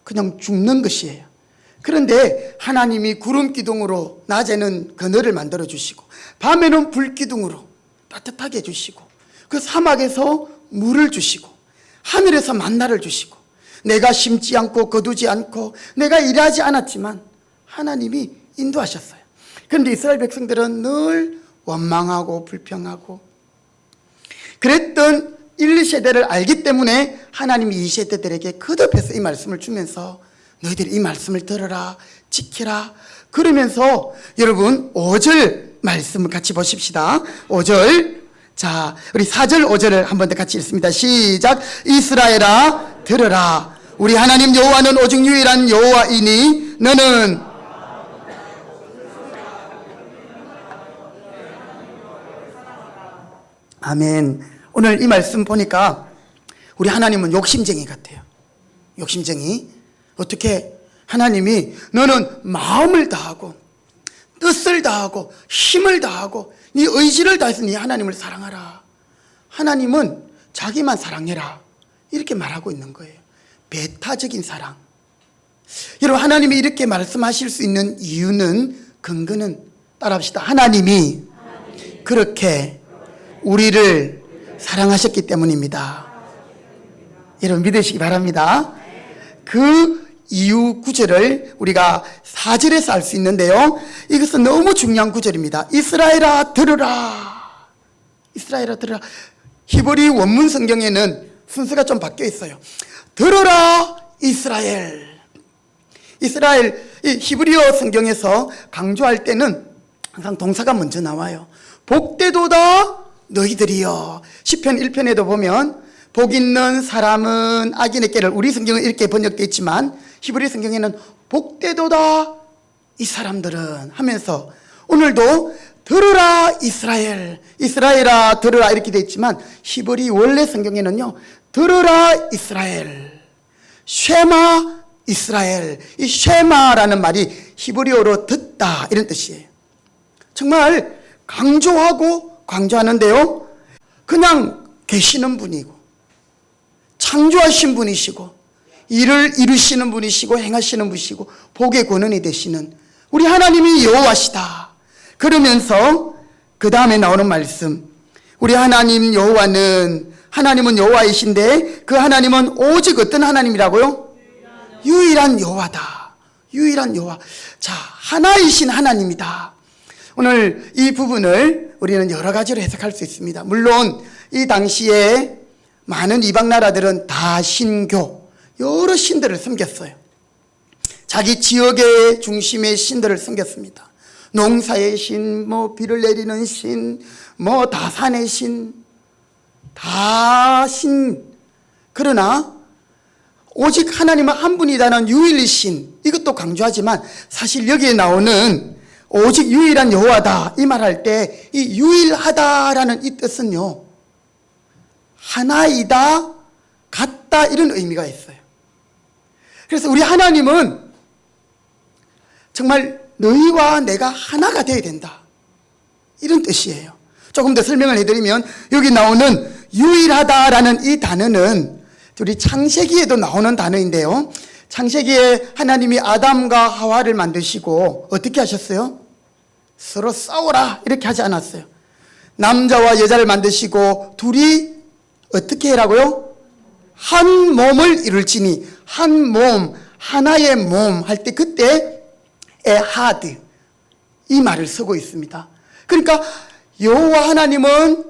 그냥 죽는 것이에요. 그런데 하나님이 구름 기둥으로 낮에는 그늘을 만들어 주시고 밤에는 불 기둥으로 따뜻하게 해주시고 그 사막에서 물을 주시고 하늘에서 만나를 주시고 내가 심지 않고 거두지 않고 내가 일하지 않았지만 하나님이 인도하셨어요. 그런데 이스라엘 백성들은 늘 원망하고 불평하고 그랬던 1, 2세대를 알기 때문에 하나님이 2세대들에게 거듭해서 이 말씀을 주면서 너희들이 이 말씀을 들어라, 지키라. 그러면서 여러분 5절 말씀을 같이 보십시다. 5절. 자, 우리 4절, 5절을 한 번 더 같이 읽습니다. 시작. 이스라엘아 들으라. 우리 하나님 여호와는 오직 유일한 여호와이니 너는 아멘. 오늘 이 말씀 보니까 우리 하나님은 욕심쟁이 같아요. 욕심쟁이. 어떻게? 하나님이 너는 마음을 다하고 뜻을 다하고 힘을 다하고 네 의지를 다해서 네 하나님을 사랑하라. 하나님은 자기만 사랑해라. 이렇게 말하고 있는 거예요. 배타적인 사랑. 여러분, 하나님이 이렇게 말씀하실 수 있는 이유는, 근거는 따라합시다. 하나님이 그렇게 우리를 사랑하셨기 때문입니다. 여러분 믿으시기 바랍니다. 그 이유 구절을 우리가 4절에서 알 수 있는데요. 이것은 너무 중요한 구절입니다. 이스라엘아 들으라. 이스라엘아 들으라. 히브리 원문 성경에는 순서가 좀 바뀌어 있어요. 들으라 이스라엘. 이스라엘, 이 히브리어 성경에서 강조할 때는 항상 동사가 먼저 나와요. 복되도다 너희들이여. 시편 1편에도 보면 복 있는 사람은 악인에게를, 우리 성경은 이렇게 번역되어 있지만 히브리 성경에는 복되도다 이 사람들은 하면서, 오늘도 들으라 이스라엘, 이스라엘아 들으라 이렇게 되어 있지만 히브리 원래 성경에는요, 들으라 이스라엘, 쉐마 이스라엘. 이 쉐마라는 말이 히브리어로 듣다 이런 뜻이에요. 정말 강조하고 강조하는데요, 그냥 계시는 분이고 창조하신 분이시고 일을 이루시는 분이시고 행하시는 분이시고 복의 권원이 되시는 우리 하나님이 여호와시다. 그러면서 그 다음에 나오는 말씀, 우리 하나님 여호와는, 하나님은 여호와이신데 그 하나님은 오직 어떤 하나님이라고요? 유일한 여호와다. 유일한 여호와. 자, 하나이신 하나님이다. 오늘 이 부분을 우리는 여러 가지로 해석할 수 있습니다. 물론 이 당시에 많은 이방 나라들은 다 신교, 여러 신들을 섬겼어요. 자기 지역의 중심의 신들을 섬겼습니다. 농사의 신, 뭐 비를 내리는 신, 뭐 다산의 신, 다 신. 그러나 오직 하나님은 한 분이라는 유일신, 이것도 강조하지만 사실 여기에 나오는 오직 유일한 여호와다 이 말할 때 이 유일하다라는 이 뜻은요, 하나이다, 같다 이런 의미가 있어요. 그래서 우리 하나님은 정말 너희와 내가 하나가 되어야 된다 이런 뜻이에요. 조금 더 설명을 해드리면 여기 나오는 유일하다라는 이 단어는 우리 창세기에도 나오는 단어인데요, 창세기에 하나님이 아담과 하와를 만드시고 어떻게 하셨어요? 서로 싸워라 이렇게 하지 않았어요. 남자와 여자를 만드시고 둘이 어떻게 해라고요? 한 몸을 이룰지니, 한 몸, 하나의 몸 할 때 그때 에하드 이 말을 쓰고 있습니다. 그러니까 여호와 하나님은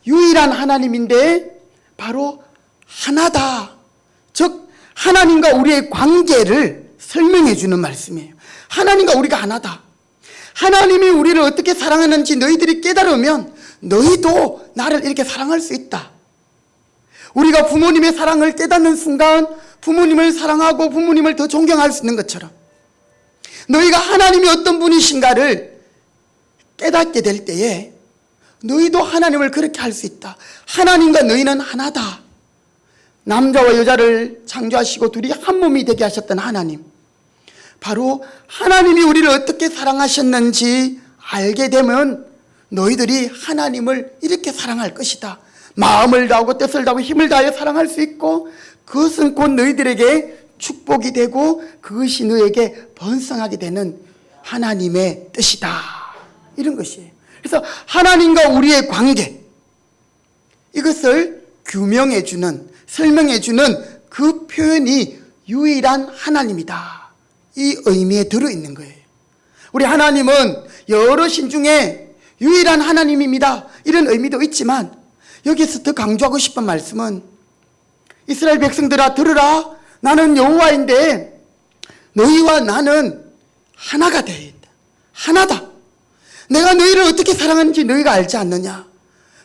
유일한 하나님인데 바로 하나다. 즉 하나님과 우리의 관계를 설명해 주는 말씀이에요. 하나님과 우리가 하나다. 하나님이 우리를 어떻게 사랑하는지 너희들이 깨달으면 너희도 나를 이렇게 사랑할 수 있다. 우리가 부모님의 사랑을 깨닫는 순간 부모님을 사랑하고 부모님을 더 존경할 수 있는 것처럼 너희가 하나님이 어떤 분이신가를 깨닫게 될 때에 너희도 하나님을 그렇게 할 수 있다. 하나님과 너희는 하나다. 남자와 여자를 창조하시고 둘이 한 몸이 되게 하셨던 하나님, 바로 하나님이 우리를 어떻게 사랑하셨는지 알게 되면 너희들이 하나님을 이렇게 사랑할 것이다. 마음을 다하고 뜻을 다하고 힘을 다하여 사랑할 수 있고 그것은 곧 너희들에게 축복이 되고 그것이 너에게 번성하게 되는 하나님의 뜻이다. 이런 것이에요. 그래서 하나님과 우리의 관계, 이것을 규명해주는, 설명해주는 그 표현이 유일한 하나님이다. 이 의미에 들어있는 거예요. 우리 하나님은 여러 신 중에 유일한 하나님입니다. 이런 의미도 있지만 여기서 더 강조하고 싶은 말씀은 이스라엘 백성들아 들으라. 나는 여호와인데 너희와 나는 하나가 되어야 한다. 하나다. 내가 너희를 어떻게 사랑하는지 너희가 알지 않느냐.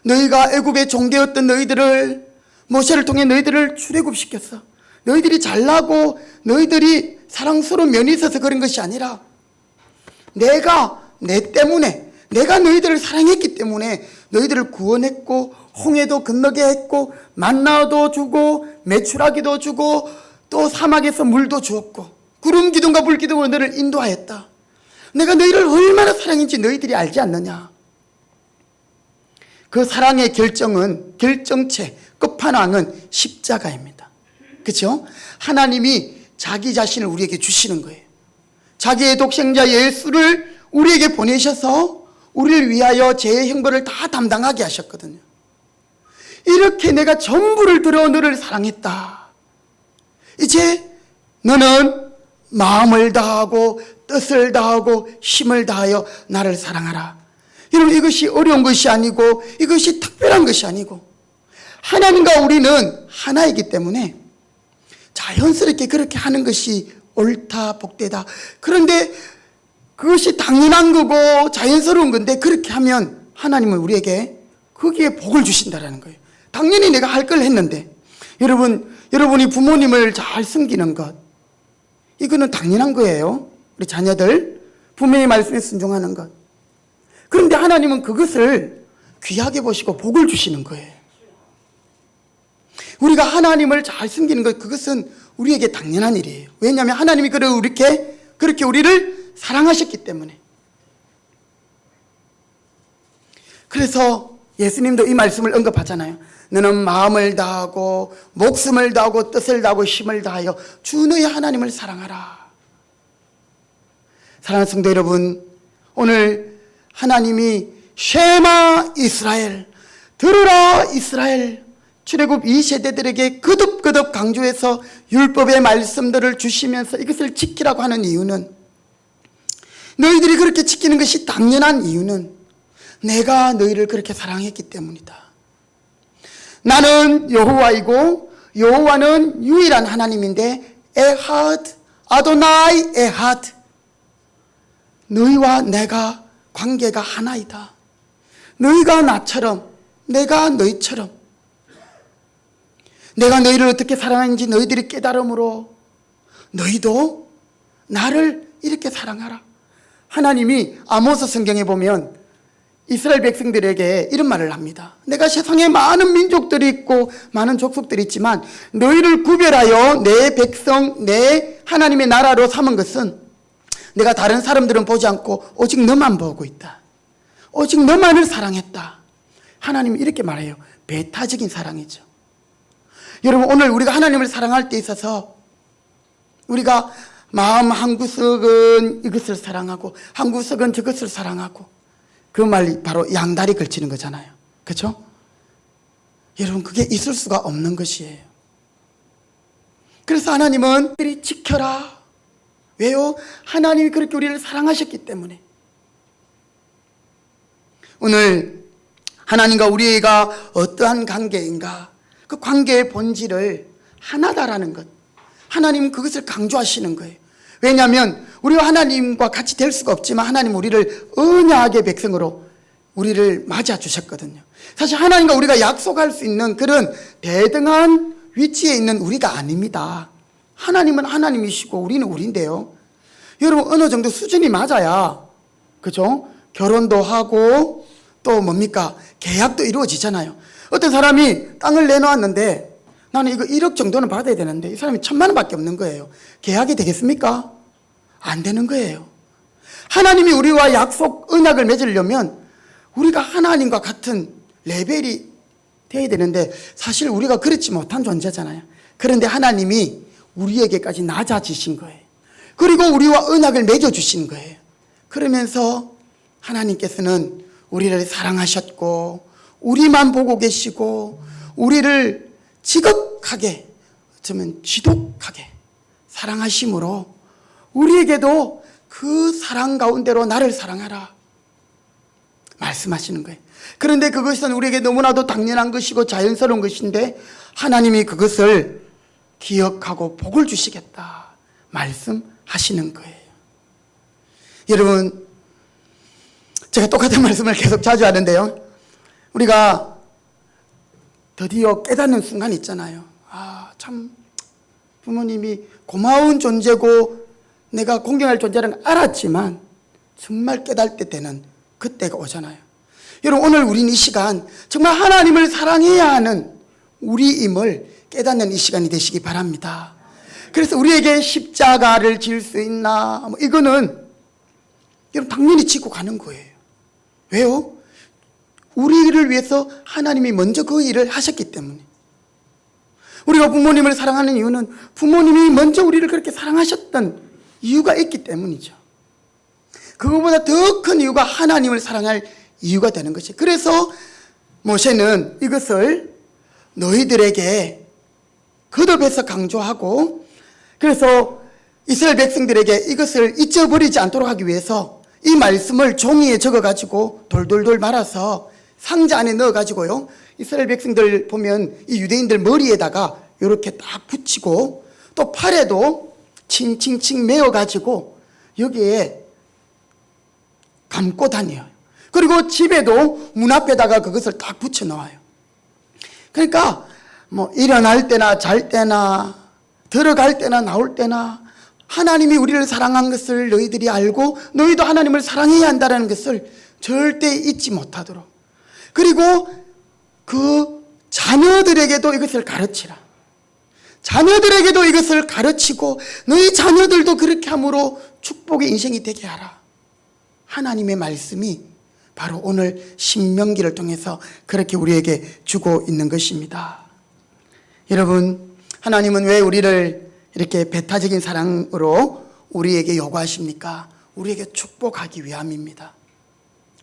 너희가 애굽의 종되었던 너희들을, 모세를 통해 너희들을 출애굽시켰어. 너희들이 잘나고 너희들이 사랑스러운 면이 있어서 그런 것이 아니라 내가 내 때문에, 내가 너희들을 사랑했기 때문에 너희들을 구원했고 홍해도 건너게 했고 만나도 주고 메추라기도 주고 또 사막에서 물도 주었고 구름 기둥과 불 기둥으로 너희를 인도하였다. 내가 너희를 얼마나 사랑했는지 너희들이 알지 않느냐. 그 사랑의 결정은, 결정체, 끝판왕은 십자가입니다. 그렇죠? 하나님이 자기 자신을 우리에게 주시는 거예요. 자기의 독생자 예수를 우리에게 보내셔서 우리를 위하여 죄의 형벌을 다 담당하게 하셨거든요. 이렇게 내가 전부를 들어 너를 사랑했다. 이제 너는 마음을 다하고 뜻을 다하고 힘을 다하여 나를 사랑하라. 여러분, 이것이 어려운 것이 아니고 이것이 특별한 것이 아니고 하나님과 우리는 하나이기 때문에 자연스럽게 그렇게 하는 것이 옳다 복되다. 그런데 그것이 당연한 거고 자연스러운 건데 그렇게 하면 하나님은 우리에게 거기에 복을 주신다라는 거예요. 당연히 내가 할 걸 했는데 여러분이 부모님을 잘 섬기는 것, 이거는 당연한 거예요. 우리 자녀들 부모의 말씀에 순종하는 것. 그런데 하나님은 그것을 귀하게 보시고 복을 주시는 거예요. 우리가 하나님을 잘 섬기는 것, 그것은 우리에게 당연한 일이에요. 왜냐하면 하나님이 그렇게 우리를 사랑하셨기 때문에. 그래서 예수님도 이 말씀을 언급하잖아요. 너는 마음을 다하고 목숨을 다하고 뜻을 다하고 힘을 다하여 주 너의 하나님을 사랑하라. 사랑하는 성도 여러분, 오늘 하나님이 쉐마 이스라엘, 들으라 이스라엘, 출애굽 2세대들에게 거듭거듭 강조해서 율법의 말씀들을 주시면서 이것을 지키라고 하는 이유는, 너희들이 그렇게 지키는 것이 당연한 이유는 내가 너희를 그렇게 사랑했기 때문이다. 나는 여호와이고 여호와는 유일한 하나님인데 에하드, 아도나이 에하드, 너희와 내가 관계가 하나이다. 너희가 나처럼 내가 너희처럼, 내가 너희를 어떻게 사랑하는지 너희들이 깨달음으로 너희도 나를 이렇게 사랑하라. 하나님이 아모스 성경에 보면 이스라엘 백성들에게 이런 말을 합니다. 내가 세상에 많은 민족들이 있고 많은 족속들이 있지만 너희를 구별하여 내 백성, 내 하나님의 나라로 삼은 것은 내가 다른 사람들은 보지 않고 오직 너만 보고 있다. 오직 너만을 사랑했다. 하나님이 이렇게 말해요. 배타적인 사랑이죠. 여러분, 오늘 우리가 하나님을 사랑할 때 있어서 우리가 마음 한 구석은 이것을 사랑하고 한 구석은 저것을 사랑하고, 그 말이 바로 양다리 걸치는 거잖아요. 그렇죠? 여러분, 그게 있을 수가 없는 것이에요. 그래서 하나님은 우리를 지켜라. 왜요? 하나님이 그렇게 우리를 사랑하셨기 때문에. 오늘 하나님과 우리가 어떠한 관계인가, 그 관계의 본질을 하나다라는 것, 하나님은 그것을 강조하시는 거예요. 왜냐하면 우리와 하나님과 같이 될 수가 없지만 하나님은 우리를 언약의 백성으로 우리를 맞아 주셨거든요. 사실 하나님과 우리가 약속할 수 있는 그런 대등한 위치에 있는 우리가 아닙니다. 하나님은 하나님이시고 우리는 우리인데요. 여러분, 어느 정도 수준이 맞아야, 그죠? 결혼도 하고 또 뭡니까? 계약도 이루어지잖아요. 어떤 사람이 땅을 내놓았는데 나는 이거 1억 정도는 받아야 되는데 이 사람이 1,000만 원밖에 없는 거예요. 계약이 되겠습니까? 안 되는 거예요. 하나님이 우리와 약속, 언약을 맺으려면 우리가 하나님과 같은 레벨이 돼야 되는데 사실 우리가 그렇지 못한 존재잖아요. 그런데 하나님이 우리에게까지 낮아지신 거예요. 그리고 우리와 언약을 맺어주신 거예요. 그러면서 하나님께서는 우리를 사랑하셨고 우리만 보고 계시고 우리를 지극하게, 어쩌면 지독하게 사랑하심으로 우리에게도 그 사랑 가운데로 나를 사랑하라 말씀하시는 거예요. 그런데 그것은 우리에게 너무나도 당연한 것이고 자연스러운 것인데 하나님이 그것을 기억하고 복을 주시겠다 말씀하시는 거예요. 여러분, 제가 똑같은 말씀을 계속 자주 하는데요, 우리가 드디어 깨닫는 순간이 있잖아요. 참 부모님이 고마운 존재고 내가 존경할 존재라는 걸 알았지만 정말 깨달을 때는 그때가 오잖아요. 여러분, 오늘 우리는 이 시간 정말 하나님을 사랑해야 하는 우리임을 깨닫는 이 시간이 되시기 바랍니다. 그래서 우리에게 십자가를 질 수 있나, 이거는 여러분 당연히 지고 가는 거예요. 왜요? 우리를 위해서 하나님이 먼저 그 일을 하셨기 때문에. 우리가 부모님을 사랑하는 이유는 부모님이 먼저 우리를 그렇게 사랑하셨던 이유가 있기 때문이죠. 그거보다 더 큰 이유가 하나님을 사랑할 이유가 되는 것이. 그래서 모세는 이것을 너희들에게 거듭해서 강조하고, 그래서 이스라엘 백성들에게 이것을 잊어버리지 않도록 하기 위해서 이 말씀을 종이에 적어가지고 돌돌돌 말아서 상자 안에 넣어가지고요, 이스라엘 백성들 보면 이 유대인들 머리에다가 이렇게 딱 붙이고 또 팔에도 칭칭칭 메어가지고 여기에 감고 다녀요. 그리고 집에도 문 앞에다가 그것을 딱 붙여 놓아요. 그러니까 뭐 일어날 때나 잘 때나 들어갈 때나 나올 때나 하나님이 우리를 사랑한 것을 너희들이 알고 너희도 하나님을 사랑해야 한다는 것을 절대 잊지 못하도록, 그리고 그 자녀들에게도 이것을 가르치라. 자녀들에게도 이것을 가르치고 너희 자녀들도 그렇게 함으로 축복의 인생이 되게 하라. 하나님의 말씀이 바로 오늘 신명기를 통해서 그렇게 우리에게 주고 있는 것입니다. 여러분, 하나님은 왜 우리를 이렇게 배타적인 사랑으로 우리에게 요구하십니까? 우리에게 축복하기 위함입니다.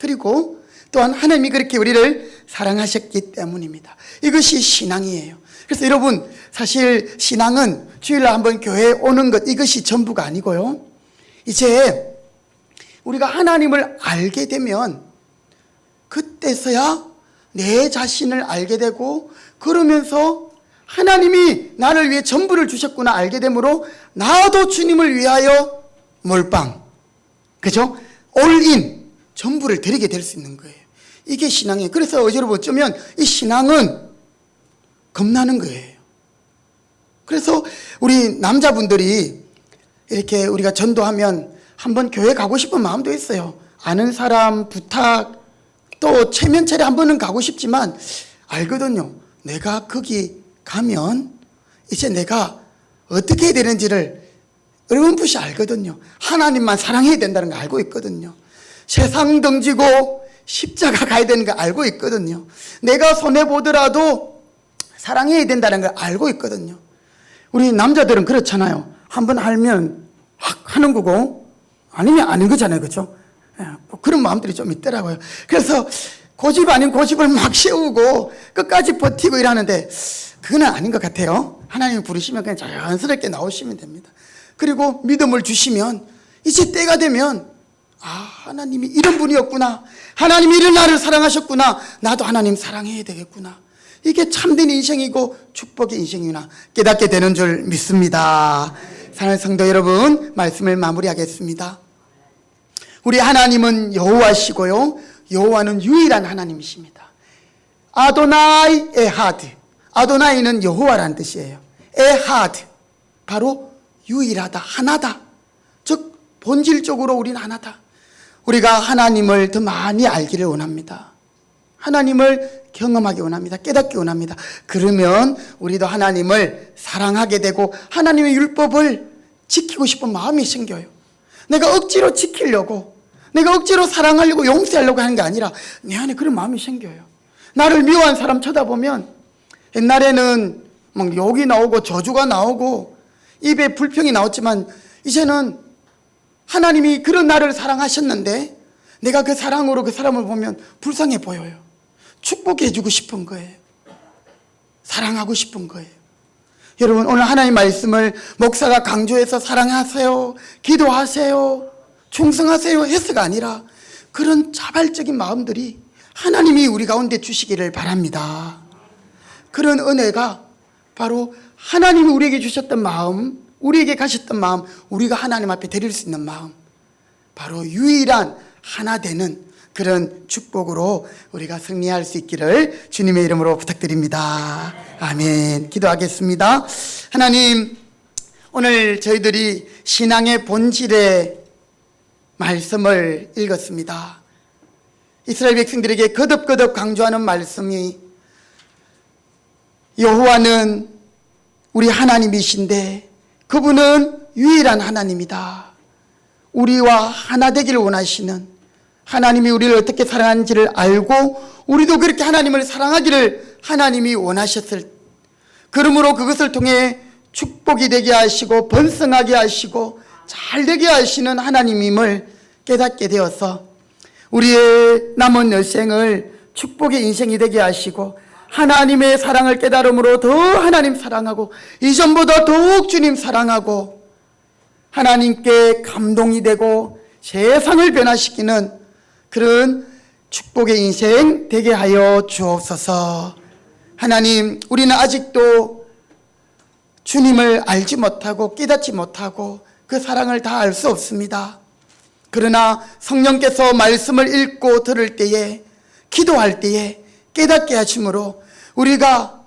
그리고 또한 하나님이 그렇게 우리를 사랑하셨기 때문입니다. 이것이 신앙이에요. 그래서 여러분, 사실 신앙은 주일날 한번 교회에 오는 것, 이것이 전부가 아니고요, 이제 우리가 하나님을 알게 되면 그때서야 내 자신을 알게 되고, 그러면서 하나님이 나를 위해 전부를 주셨구나 알게 되므로 나도 주님을 위하여 몰빵, 그죠? 올인, 전부를 드리게 될 수 있는 거예요. 이게 신앙이에요. 그래서 여러분 어쩌면 이 신앙은 겁나는 거예요. 그래서 우리 남자분들이 이렇게 우리가 전도하면 한번 교회 가고 싶은 마음도 있어요. 아는 사람 부탁, 또 체면차례 한 번은 가고 싶지만 알거든요. 내가 거기 가면 이제 내가 어떻게 해야 되는지를 어렴풋이 알거든요. 하나님만 사랑해야 된다는 거 알고 있거든요. 세상 던지고 십자가 가야 되는 거 알고 있거든요. 내가 손해보더라도 사랑해야 된다는 걸 알고 있거든요. 우리 남자들은 그렇잖아요. 한번 알면 확 하는 거고 아니면 아닌 거잖아요. 그렇죠? 뭐 그런 마음들이 좀 있더라고요. 그래서 고집 아닌 고집을 막 세우고 끝까지 버티고 이러는데 그건 아닌 것 같아요. 하나님이 부르시면 그냥 자연스럽게 나오시면 됩니다. 그리고 믿음을 주시면 이제 때가 되면 하나님이 이런 분이었구나, 하나님이 이런 나를 사랑하셨구나, 나도 하나님 사랑해야 되겠구나, 이게 참된 인생이고 축복의 인생이구나 깨닫게 되는 줄 믿습니다. 사랑하는 성도 여러분, 말씀을 마무리하겠습니다. 우리 하나님은 여호와시고요, 여호와는 유일한 하나님이십니다. 아도나이 에하드, 아도나이는 여호와라는 뜻이에요. 에하드, 바로 유일하다, 하나다. 즉 본질적으로 우리는 하나다. 우리가 하나님을 더 많이 알기를 원합니다. 하나님을 경험하기 원합니다. 깨닫기 원합니다. 그러면 우리도 하나님을 사랑하게 되고 하나님의 율법을 지키고 싶은 마음이 생겨요. 내가 억지로 지키려고, 내가 억지로 사랑하려고 용서하려고 하는 게 아니라 내 안에 그런 마음이 생겨요. 나를 미워한 사람 쳐다보면 옛날에는 막 욕이 나오고 저주가 나오고 입에 불평이 나왔지만 이제는 하나님이 그런 나를 사랑하셨는데 내가 그 사랑으로 그 사람을 보면 불쌍해 보여요. 축복해 주고 싶은 거예요. 사랑하고 싶은 거예요. 여러분, 오늘 하나님 말씀을 목사가 강조해서 사랑하세요, 기도하세요, 충성하세요 해서가 아니라 그런 자발적인 마음들이 하나님이 우리 가운데 주시기를 바랍니다. 그런 은혜가 바로 하나님이 우리에게 주셨던 마음, 우리에게 가셨던 마음, 우리가 하나님 앞에 드릴 수 있는 마음, 바로 유일한 하나 되는 그런 축복으로 우리가 승리할 수 있기를 주님의 이름으로 부탁드립니다. 아멘. 기도하겠습니다. 하나님, 오늘 저희들이 신앙의 본질의 말씀을 읽었습니다. 이스라엘 백성들에게 거듭거듭 강조하는 말씀이 여호와는 우리 하나님이신데 그분은 유일한 하나님이다. 우리와 하나 되기를 원하시는, 하나님이 우리를 어떻게 사랑하는지를 알고 우리도 그렇게 하나님을 사랑하기를 하나님이 원하셨을, 그러므로 그것을 통해 축복이 되게 하시고 번성하게 하시고 잘 되게 하시는 하나님임을 깨닫게 되어서 우리의 남은 여생을 축복의 인생이 되게 하시고 하나님의 사랑을 깨달음으로 더 하나님 사랑하고 이전보다 더욱 주님 사랑하고 하나님께 감동이 되고 세상을 변화시키는 그런 축복의 인생 되게 하여 주옵소서. 하나님, 우리는 아직도 주님을 알지 못하고 깨닫지 못하고 그 사랑을 다 알 수 없습니다. 그러나 성령께서 말씀을 읽고 들을 때에, 기도할 때에 깨닫게 하심으로 우리가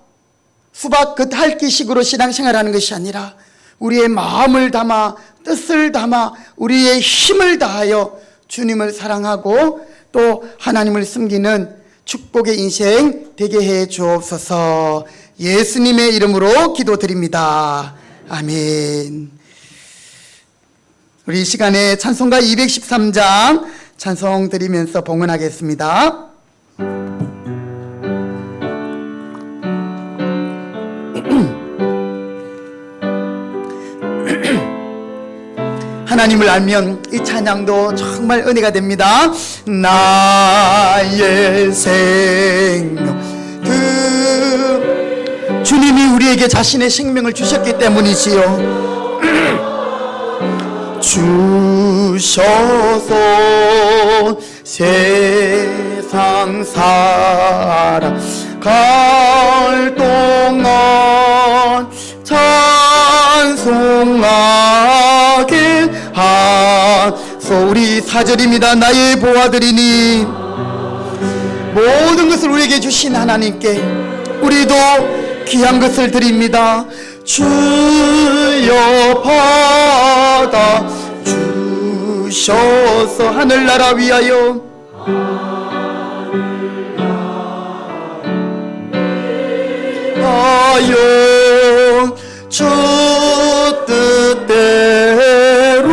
수박 겉핥기식으로 신앙생활하는 것이 아니라 우리의 마음을 담아, 뜻을 담아, 우리의 힘을 다하여 주님을 사랑하고 또 하나님을 섬기는 축복의 인생 되게 해 주옵소서. 예수님의 이름으로 기도드립니다. 아멘. 우리 이 시간에 찬송가 213장 찬송 드리면서 봉헌하겠습니다. 하나님을 알면 이 찬양도 정말 은혜가 됩니다. 나의 생명, 주님이 우리에게 자신의 생명을 주셨기 때문이지요. 주셔서 세상 살아갈 동안 찬송하게 하소. 우리 4절입니다. 나의 보아들이니 모든 것을 우리에게 주신 하나님께 우리도 귀한 것을 드립니다. 주여 받아 주셔서 하늘나라 위하여 하여 주 뜻대로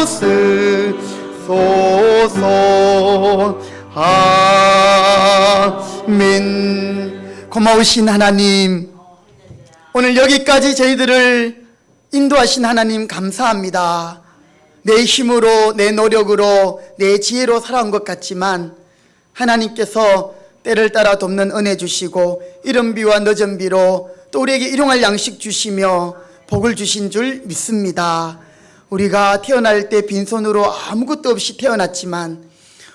쓰소서. 아멘. 고마우신 하나님, 오늘 여기까지 저희들을 인도하신 하나님 감사합니다. 내 힘으로, 내 노력으로, 내 지혜로 살아온 것 같지만 하나님께서 때를 따라 돕는 은혜 주시고 이른 비와 늦은 비로 또 우리에게 일용할 양식 주시며 복을 주신 줄 믿습니다. 우리가 태어날 때 빈손으로 아무것도 없이 태어났지만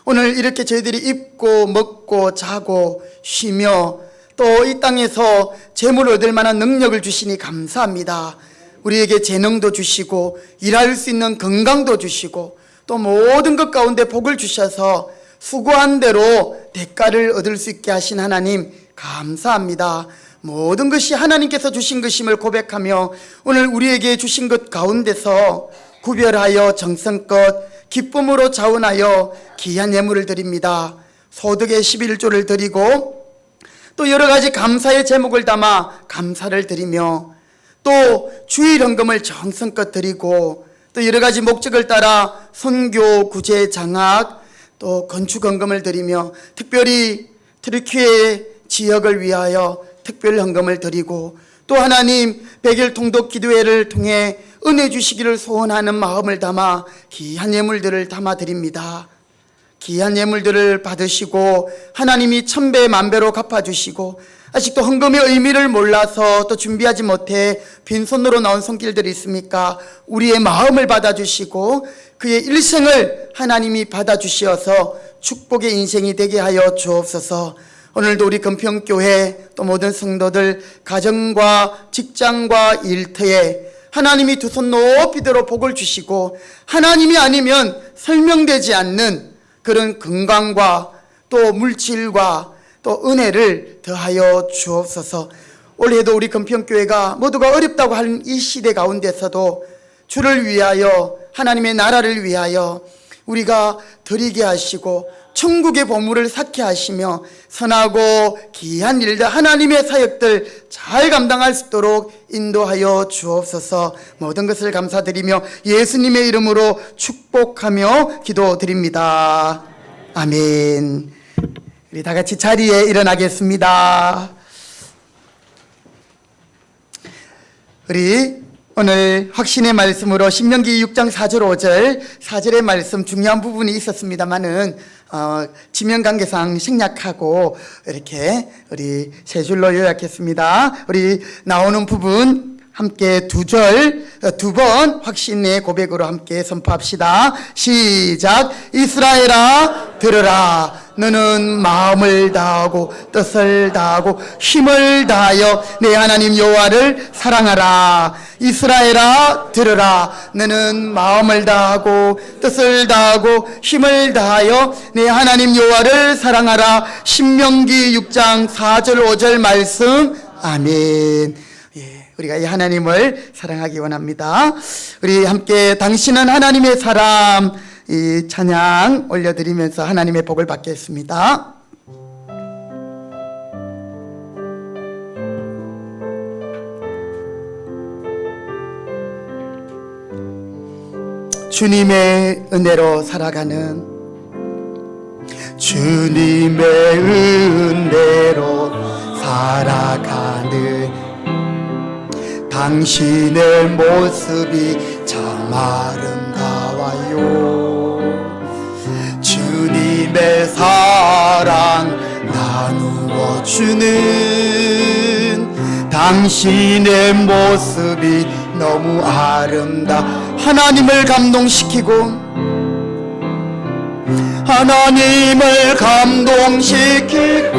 오늘 이렇게 저희들이 입고 먹고 자고 쉬며 또 이 땅에서 재물을 얻을 만한 능력을 주시니 감사합니다. 우리에게 재능도 주시고 일할 수 있는 건강도 주시고 또 모든 것 가운데 복을 주셔서 수고한 대로 대가를 얻을 수 있게 하신 하나님 감사합니다. 모든 것이 하나님께서 주신 것임을 고백하며 오늘 우리에게 주신 것 가운데서 구별하여 정성껏 기쁨으로 자원하여 귀한 예물을 드립니다. 소득의 11조를 드리고 또 여러 가지 감사의 제목을 담아 감사를 드리며 또 주일 헌금을 정성껏 드리고 또 여러 가지 목적을 따라 선교, 구제, 장학 또 건축 헌금을 드리며 특별히 트리키의 지역을 위하여 특별 헌금을 드리고 또 하나님 백일 통독 기도회를 통해 은혜 주시기를 소원하는 마음을 담아 귀한 예물들을 담아 드립니다. 귀한 예물들을 받으시고 하나님이 천배 만배로 갚아주시고 아직도 헌금의 의미를 몰라서 또 준비하지 못해 빈손으로 나온 손길들이 있습니까? 우리의 마음을 받아주시고 그의 일생을 하나님이 받아주시어서 축복의 인생이 되게 하여 주옵소서. 오늘도 우리 금평교회 또 모든 성도들 가정과 직장과 일터에 하나님이 두 손 높이 들어 복을 주시고 하나님이 아니면 설명되지 않는 그런 건강과 또 물질과 또 은혜를 더하여 주옵소서. 올해도 우리 금평교회가 모두가 어렵다고 하는 이 시대 가운데서도 주를 위하여 하나님의 나라를 위하여 우리가 드리게 하시고 천국의 보물을 쌓게 하시며 선하고 귀한 일들 하나님의 사역들 잘 감당할 수 있도록 인도하여 주옵소서. 모든 것을 감사드리며 예수님의 이름으로 축복하며 기도드립니다. 아멘. 우리 다 같이 자리에 일어나겠습니다. 우리 오늘 확신의 말씀으로 신명기 6장 4절 5절 4절의 말씀 중요한 부분이 있었습니다만은 지면 관계상 생략하고 이렇게 우리 세 줄로 요약했습니다. 우리 나오는 부분 함께 두 번 확신의 고백으로 함께 선포합시다. 시작. 이스라엘아 들으라. 너는 마음을 다하고 뜻을 다하고 힘을 다하여 내 하나님 여호와를 사랑하라. 이스라엘아 들으라. 너는 마음을 다하고 뜻을 다하고 힘을 다하여 내 하나님 여호와를 사랑하라. 신명기 6장 4절 5절 말씀. 아멘. 우리가 이 하나님을 사랑하기 원합니다. 우리 함께 당신은 하나님의 사람 이 찬양 올려드리면서 하나님의 복을 받겠습니다. 주님의 은혜로 살아가는 주님의 은혜로 살아가는 당신의 모습이 참 아름다워요. 주님의 사랑 나누어 주는 당신의 모습이 너무 하나님을 감동시키고 하나님을 감동시키고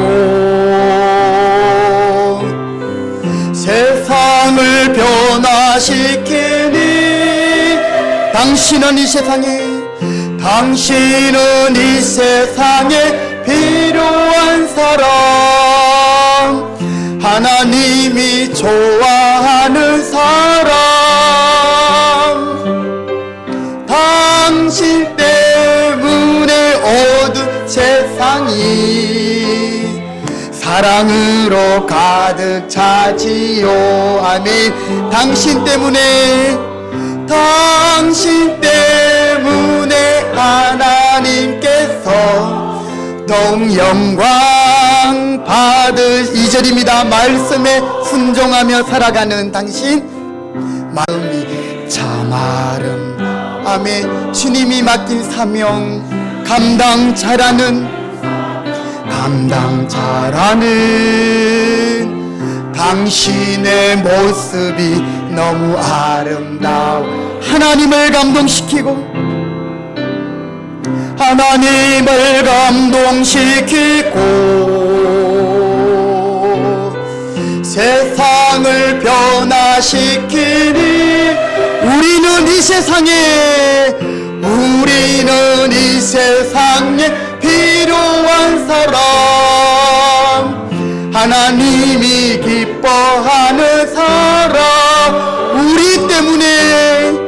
세상을 변화시키니 당신은 이 세상에 필요한 사람 하나님이 좋아하는 사람 당신 때문에 어두운 세상이 사랑으로 가득 차지요. 아멘. 당신 때문에 하나님께서 더욱 영광 받을 2절입니다. 말씀에 순종하며 살아가는 당신 마음이 참 아름다워. 아멘. 주님이 맡긴 사명 감당 잘하는 당신의 모습이 너무 아름다워. 하나님을 감동시키고 세상을 변화시키니 우리는 이 세상에 필요한 사람 하나님이 기뻐하는 사람 우리 때문에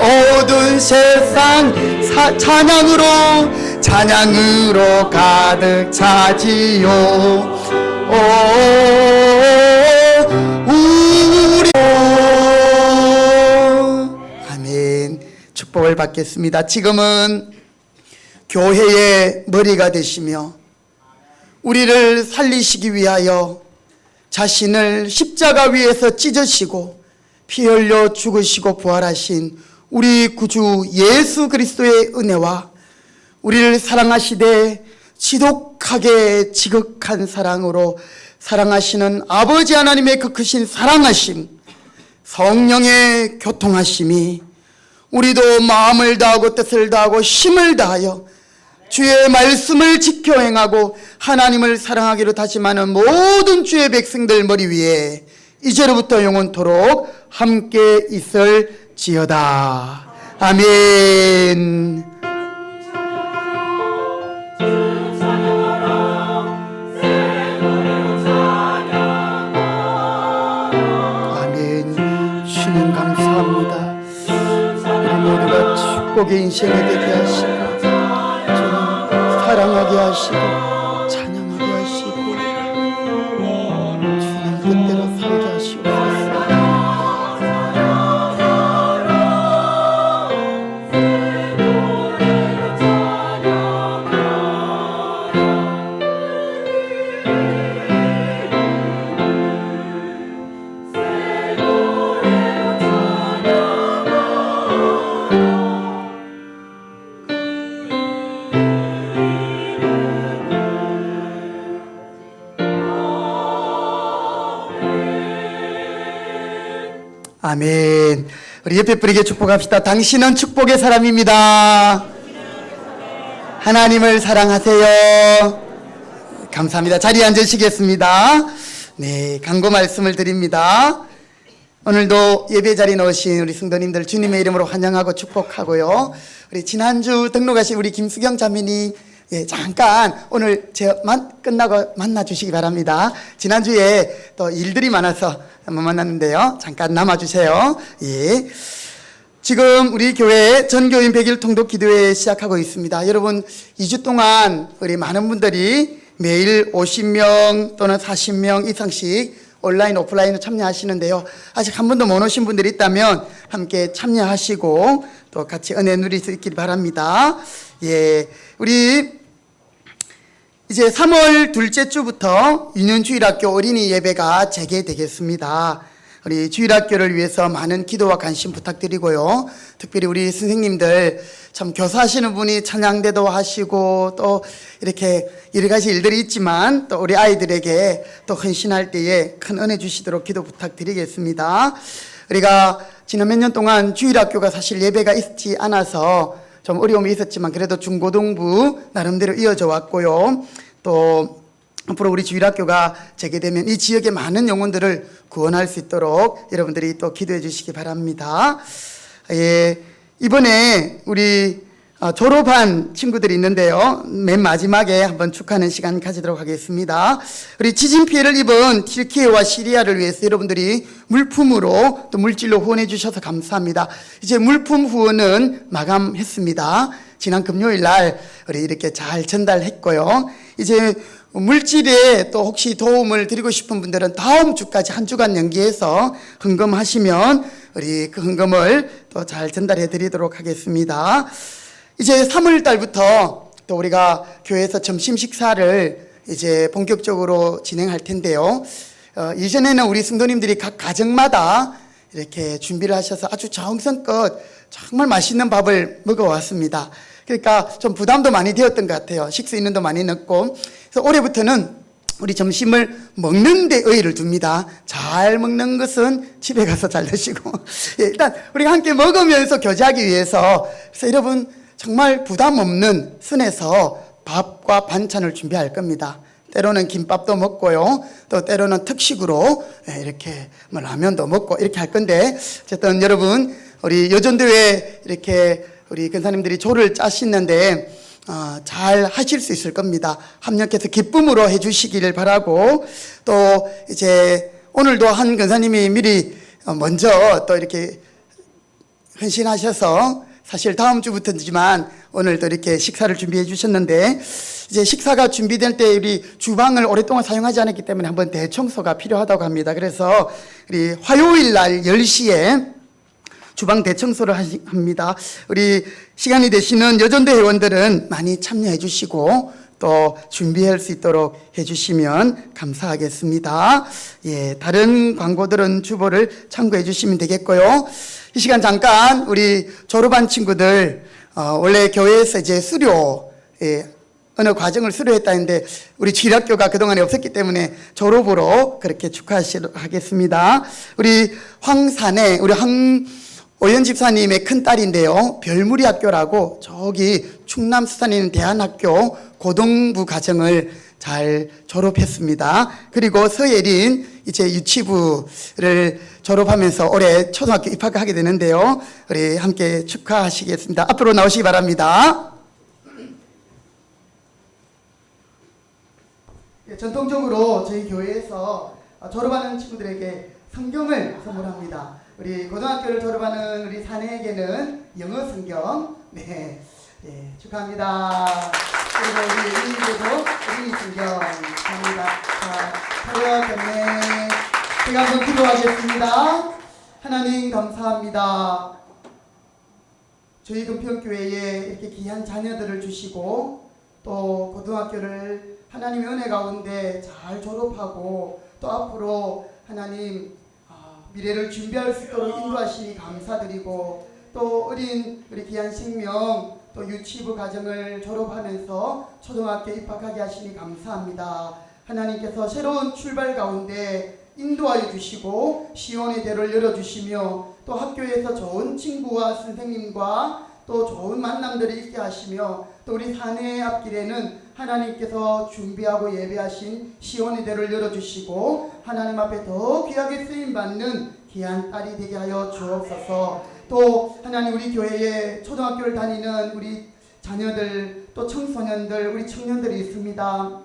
어두운 세상 찬양으로 가득 차지요. 아멘. 축복을 받겠습니다. 지금은 교회의 머리가 되시며 우리를 살리시기 위하여 자신을 십자가 위에서 찢으시고 피 흘려 죽으시고 부활하신 우리 구주 예수 그리스도의 은혜와 우리를 사랑하시되 지극한 사랑으로 사랑하시는 아버지 하나님의 그 크신 사랑하심 성령의 교통하심이 우리도 마음을 다하고 뜻을 다하고 힘을 다하여 주의 말씀을 지켜 행하고 하나님을 사랑하기로 다짐하는 모든 주의 백성들 머리 위에 이제로부터 영원토록 함께 있을지어다. 아멘. 아멘. 주님 감사합니다. 우리 모두가 축복의 인생이 되게 하시고 사랑하게 하시고 찬양하게 하시고 주님 뜻대로 살게 하시옵소서. 아멘. 우리 옆에 분에게 축복합시다. 당신은 축복의 사람입니다. 하나님을 사랑하세요. 감사합니다. 자리에 앉으시겠습니다. 네, 강구 말씀을 드립니다. 오늘도 예배 자리에 나오신 우리 성도님들 주님의 이름으로 환영하고 축복하고요. 우리 지난주 등록하신 우리 김수경 자매님, 잠깐 오늘 끝나고 만나주시기 바랍니다. 지난주에 또 일들이 많아서 한번 만났는데요. 잠깐 남아주세요. 예. 지금 우리 교회 전교인 100일 통독 기도회 시작하고 있습니다. 여러분 2주 동안 우리 많은 분들이 매일 50명 또는 40명 이상씩 온라인 오프라인으로 참여하시는데요. 아직 한 번도 못 오신 분들이 있다면 함께 참여하시고 또 같이 은혜 누릴 수 있길 바랍니다. 예, 우리 이제 3월 둘째 주부터 유년주일학교 어린이 예배가 재개되겠습니다. 우리 주일학교를 위해서 많은 기도와 관심 부탁드리고요. 특별히 우리 선생님들 참 교사하시는 분이 찬양대도 하시고 또 이렇게 여러 가지 일들이 있지만 또 우리 아이들에게 또 헌신할 때에 큰 은혜 주시도록 기도 부탁드리겠습니다. 우리가 지난 몇 년 동안 주일학교가 사실 예배가 있지 않아서 좀 어려움이 있었지만 그래도 중고등부 나름대로 이어져 왔고요. 또 앞으로 우리 주일학교가 재개되면 이 지역의 많은 영혼들을 구원할 수 있도록 여러분들이 또 기도해 주시기 바랍니다. 예, 이번에 우리 졸업한 친구들이 있는데요. 맨 마지막에 한번 축하하는 시간 가지도록 하겠습니다. 우리 지진 피해를 입은 튀르키예와 시리아를 위해서 여러분들이 물품으로 또 물질로 후원해 주셔서 감사합니다. 이제 물품 후원은 마감했습니다. 지난 금요일 날 우리 이렇게 잘 전달했고요. 이제 물질에 또 혹시 도움을 드리고 싶은 분들은 다음 주까지 한 주간 연기해서 헌금하시면 우리 그 헌금을 또 잘 전달해 드리도록 하겠습니다. 이제 3월 달부터 또 우리가 교회에서 점심 식사를 이제 본격적으로 진행할 텐데요. 이전에는 우리 성도님들이 각 가정마다 이렇게 준비를 하셔서 아주 정성껏 정말 맛있는 밥을 먹어왔습니다. 그러니까 좀 부담도 많이 되었던 것 같아요. 식수인원도 많이 넣고. 그래서 올해부터는 우리 점심을 먹는 데 의의를 둡니다. 잘 먹는 것은 집에 가서 잘 드시고. 예, 일단 우리가 함께 먹으면서 교제하기 위해서 그래서 여러분 정말 부담 없는 선에서 밥과 반찬을 준비할 겁니다. 때로는 김밥도 먹고요. 또 때로는 특식으로 이렇게 뭐 라면도 먹고 이렇게 할 건데 어쨌든 여러분 우리 여전도에 이렇게 우리 권사님들이 조를 짜시는데 잘 하실 수 있을 겁니다. 합력해서 기쁨으로 해주시기를 바라고 또 이제 오늘도 한 권사님이 미리 먼저 또 이렇게 헌신하셔서 사실 다음 주부터지만 오늘도 이렇게 식사를 준비해 주셨는데 이제 식사가 준비될 때 우리 주방을 오랫동안 사용하지 않았기 때문에 한번 대청소가 필요하다고 합니다. 그래서 우리 화요일 날 10시에 주방 대청소를 합니다. 우리 시간이 되시는 여전도 회원들은 많이 참여해 주시고 또 준비할 수 있도록 해주시면 감사하겠습니다. 예, 다른 광고들은 주보를 참고해 주시면 되겠고요. 이 시간 잠깐 우리 졸업한 친구들 원래 교회에서 이제 수료 어느 과정을 수료했다는데 우리 주일학교가 그동안에 없었기 때문에 졸업으로 그렇게 축하하겠습니다. 우리 황산에 우리 오연 집사님의 큰딸인데요. 별무리 학교라고 저기 충남 수산에 있는 대한학교 고등부 과정을 잘 졸업했습니다. 그리고 서예린 이제 유치부를 졸업하면서 올해 초등학교 입학하게 되는데요. 우리 함께 축하하시겠습니다. 앞으로 나오시기 바랍니다. 전통적으로 저희 교회에서 졸업하는 친구들에게 성경을 선물합니다. 우리 고등학교를 졸업하는 우리 사내에게는 영어 성경, 네, 축하합니다. 그리고 우리 어린이들도 어린이 성경 축하합니다. 자, 하루와 경례 제가 한번 기도하겠습니다. 하나님 감사합니다. 저희 금평교회에 이렇게 귀한 자녀들을 주시고 또 고등학교를 하나님의 은혜 가운데 잘 졸업하고 또 앞으로 하나님 미래를 준비할 수 있도록 인도하시니 감사드리고 또 어린 우리 귀한 생명 또 유치부 과정을 졸업하면서 초등학교 입학하게 하시니 감사합니다. 하나님께서 새로운 출발 가운데 인도하여 주시고 시온의 대를 열어주시며 또 학교에서 좋은 친구와 선생님과 또 좋은 만남들이 있게 하시며 또 우리 사내의 앞길에는 하나님께서 준비하고 예배하신 시온의 대를 열어주시고 하나님 앞에 더 귀하게 쓰임받는 귀한 딸이 되게 하여 주옵소서. 또 하나님 우리 교회에 초등학교를 다니는 우리 자녀들 또 청소년들 우리 청년들이 있습니다.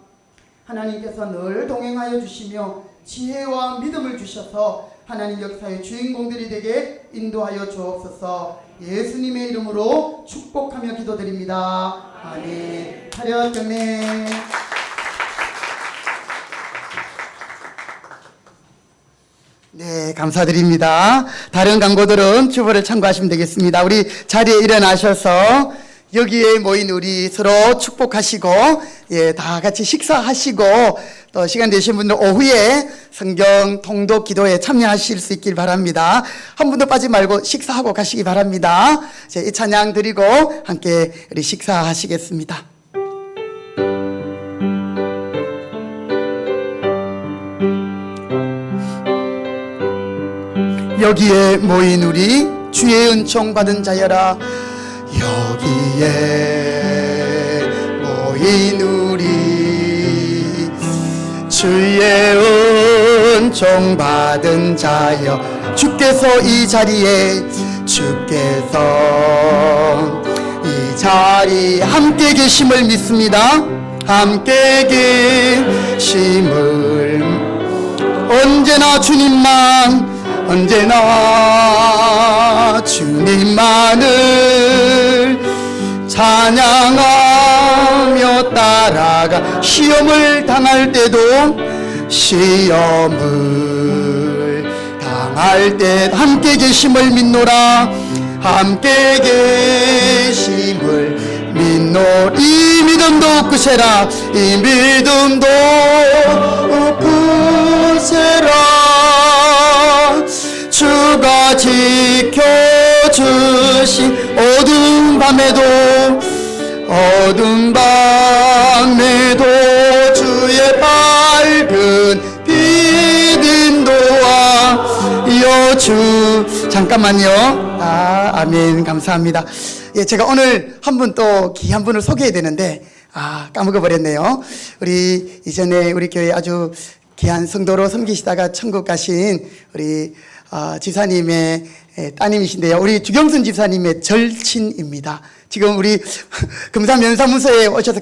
하나님께서 늘 동행하여 주시며 지혜와 믿음을 주셔서 하나님 역사의 주인공들이 되게 인도하여 주옵소서. 예수님의 이름으로 축복하며 기도드립니다. 아멘. 차렷 경례. 네, 감사드립니다. 다른 강고들은 주보를 참고하시면 되겠습니다. 우리 자리에 일어나셔서 여기에 모인 우리 서로 축복하시고, 예, 다 같이 식사하시고, 또 시간 되신 분들 오후에 성경 통독 기도에 참여하실 수 있길 바랍니다. 한 분도 빠지지 말고 식사하고 가시기 바랍니다. 자, 이 찬양 드리고 함께 우리 식사하시겠습니다. 여기에 모인 우리 주의 은총 받은 자여라. 여기에 모인 우리 주의 은총 받은 자여, 주께서 이 자리에 함께 계심을 믿습니다. 함께 계심을 언제나 주님만을 찬양하며 따라가 시험을 당할 때 함께 계심을 믿노라. 함께 계심을 믿노라. 이 믿음도 굳세라. 이 믿음도 굳세라. 주가 지켜주신 어두운 밤에도 주의 밝은 빛 인도하여 주. 잠깐만요. 아멘. 감사합니다. 예, 제가 오늘 한 분 또 귀한 분을 소개해야 되는데 까먹어 버렸네요. 우리 이전에 우리 교회 아주 귀한 성도로 섬기시다가 천국 가신 우리 집사님의 따님이신데요. 우리 주경순 집사님의 절친입니다. 지금 우리 금산면사무소에 오셔서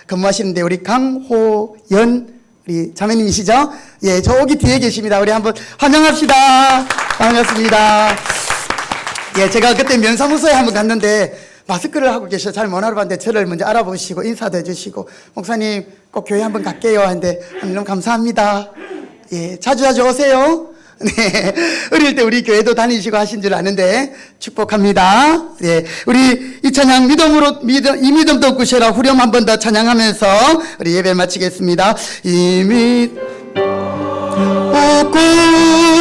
근무하시는데 우리 강호연 우리 자매님이시죠? 예, 저기 뒤에 계십니다. 우리 한번 환영합시다. 반갑습니다. 예, 제가 그때 면사무소에 한번 갔는데 마스크를 하고 계셔서 잘 못 알아봤는데 저를 먼저 알아보시고 인사도 해주시고 목사님 꼭 교회 한번 갈게요 하는데 너무 감사합니다. 예, 자주 오세요. 네, 어릴 때 우리 교회도 다니시고 하신 줄 아는데 축복합니다. 네, 우리 이 찬양 이 믿음도 꾸셔라 후렴 한 번 더 찬양하면서 우리 예배 마치겠습니다. 이 믿음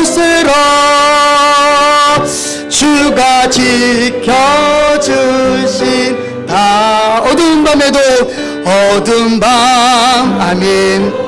꾸셔라. 주가 지켜주신 다 어두운 밤에도 어두운 밤. 아멘.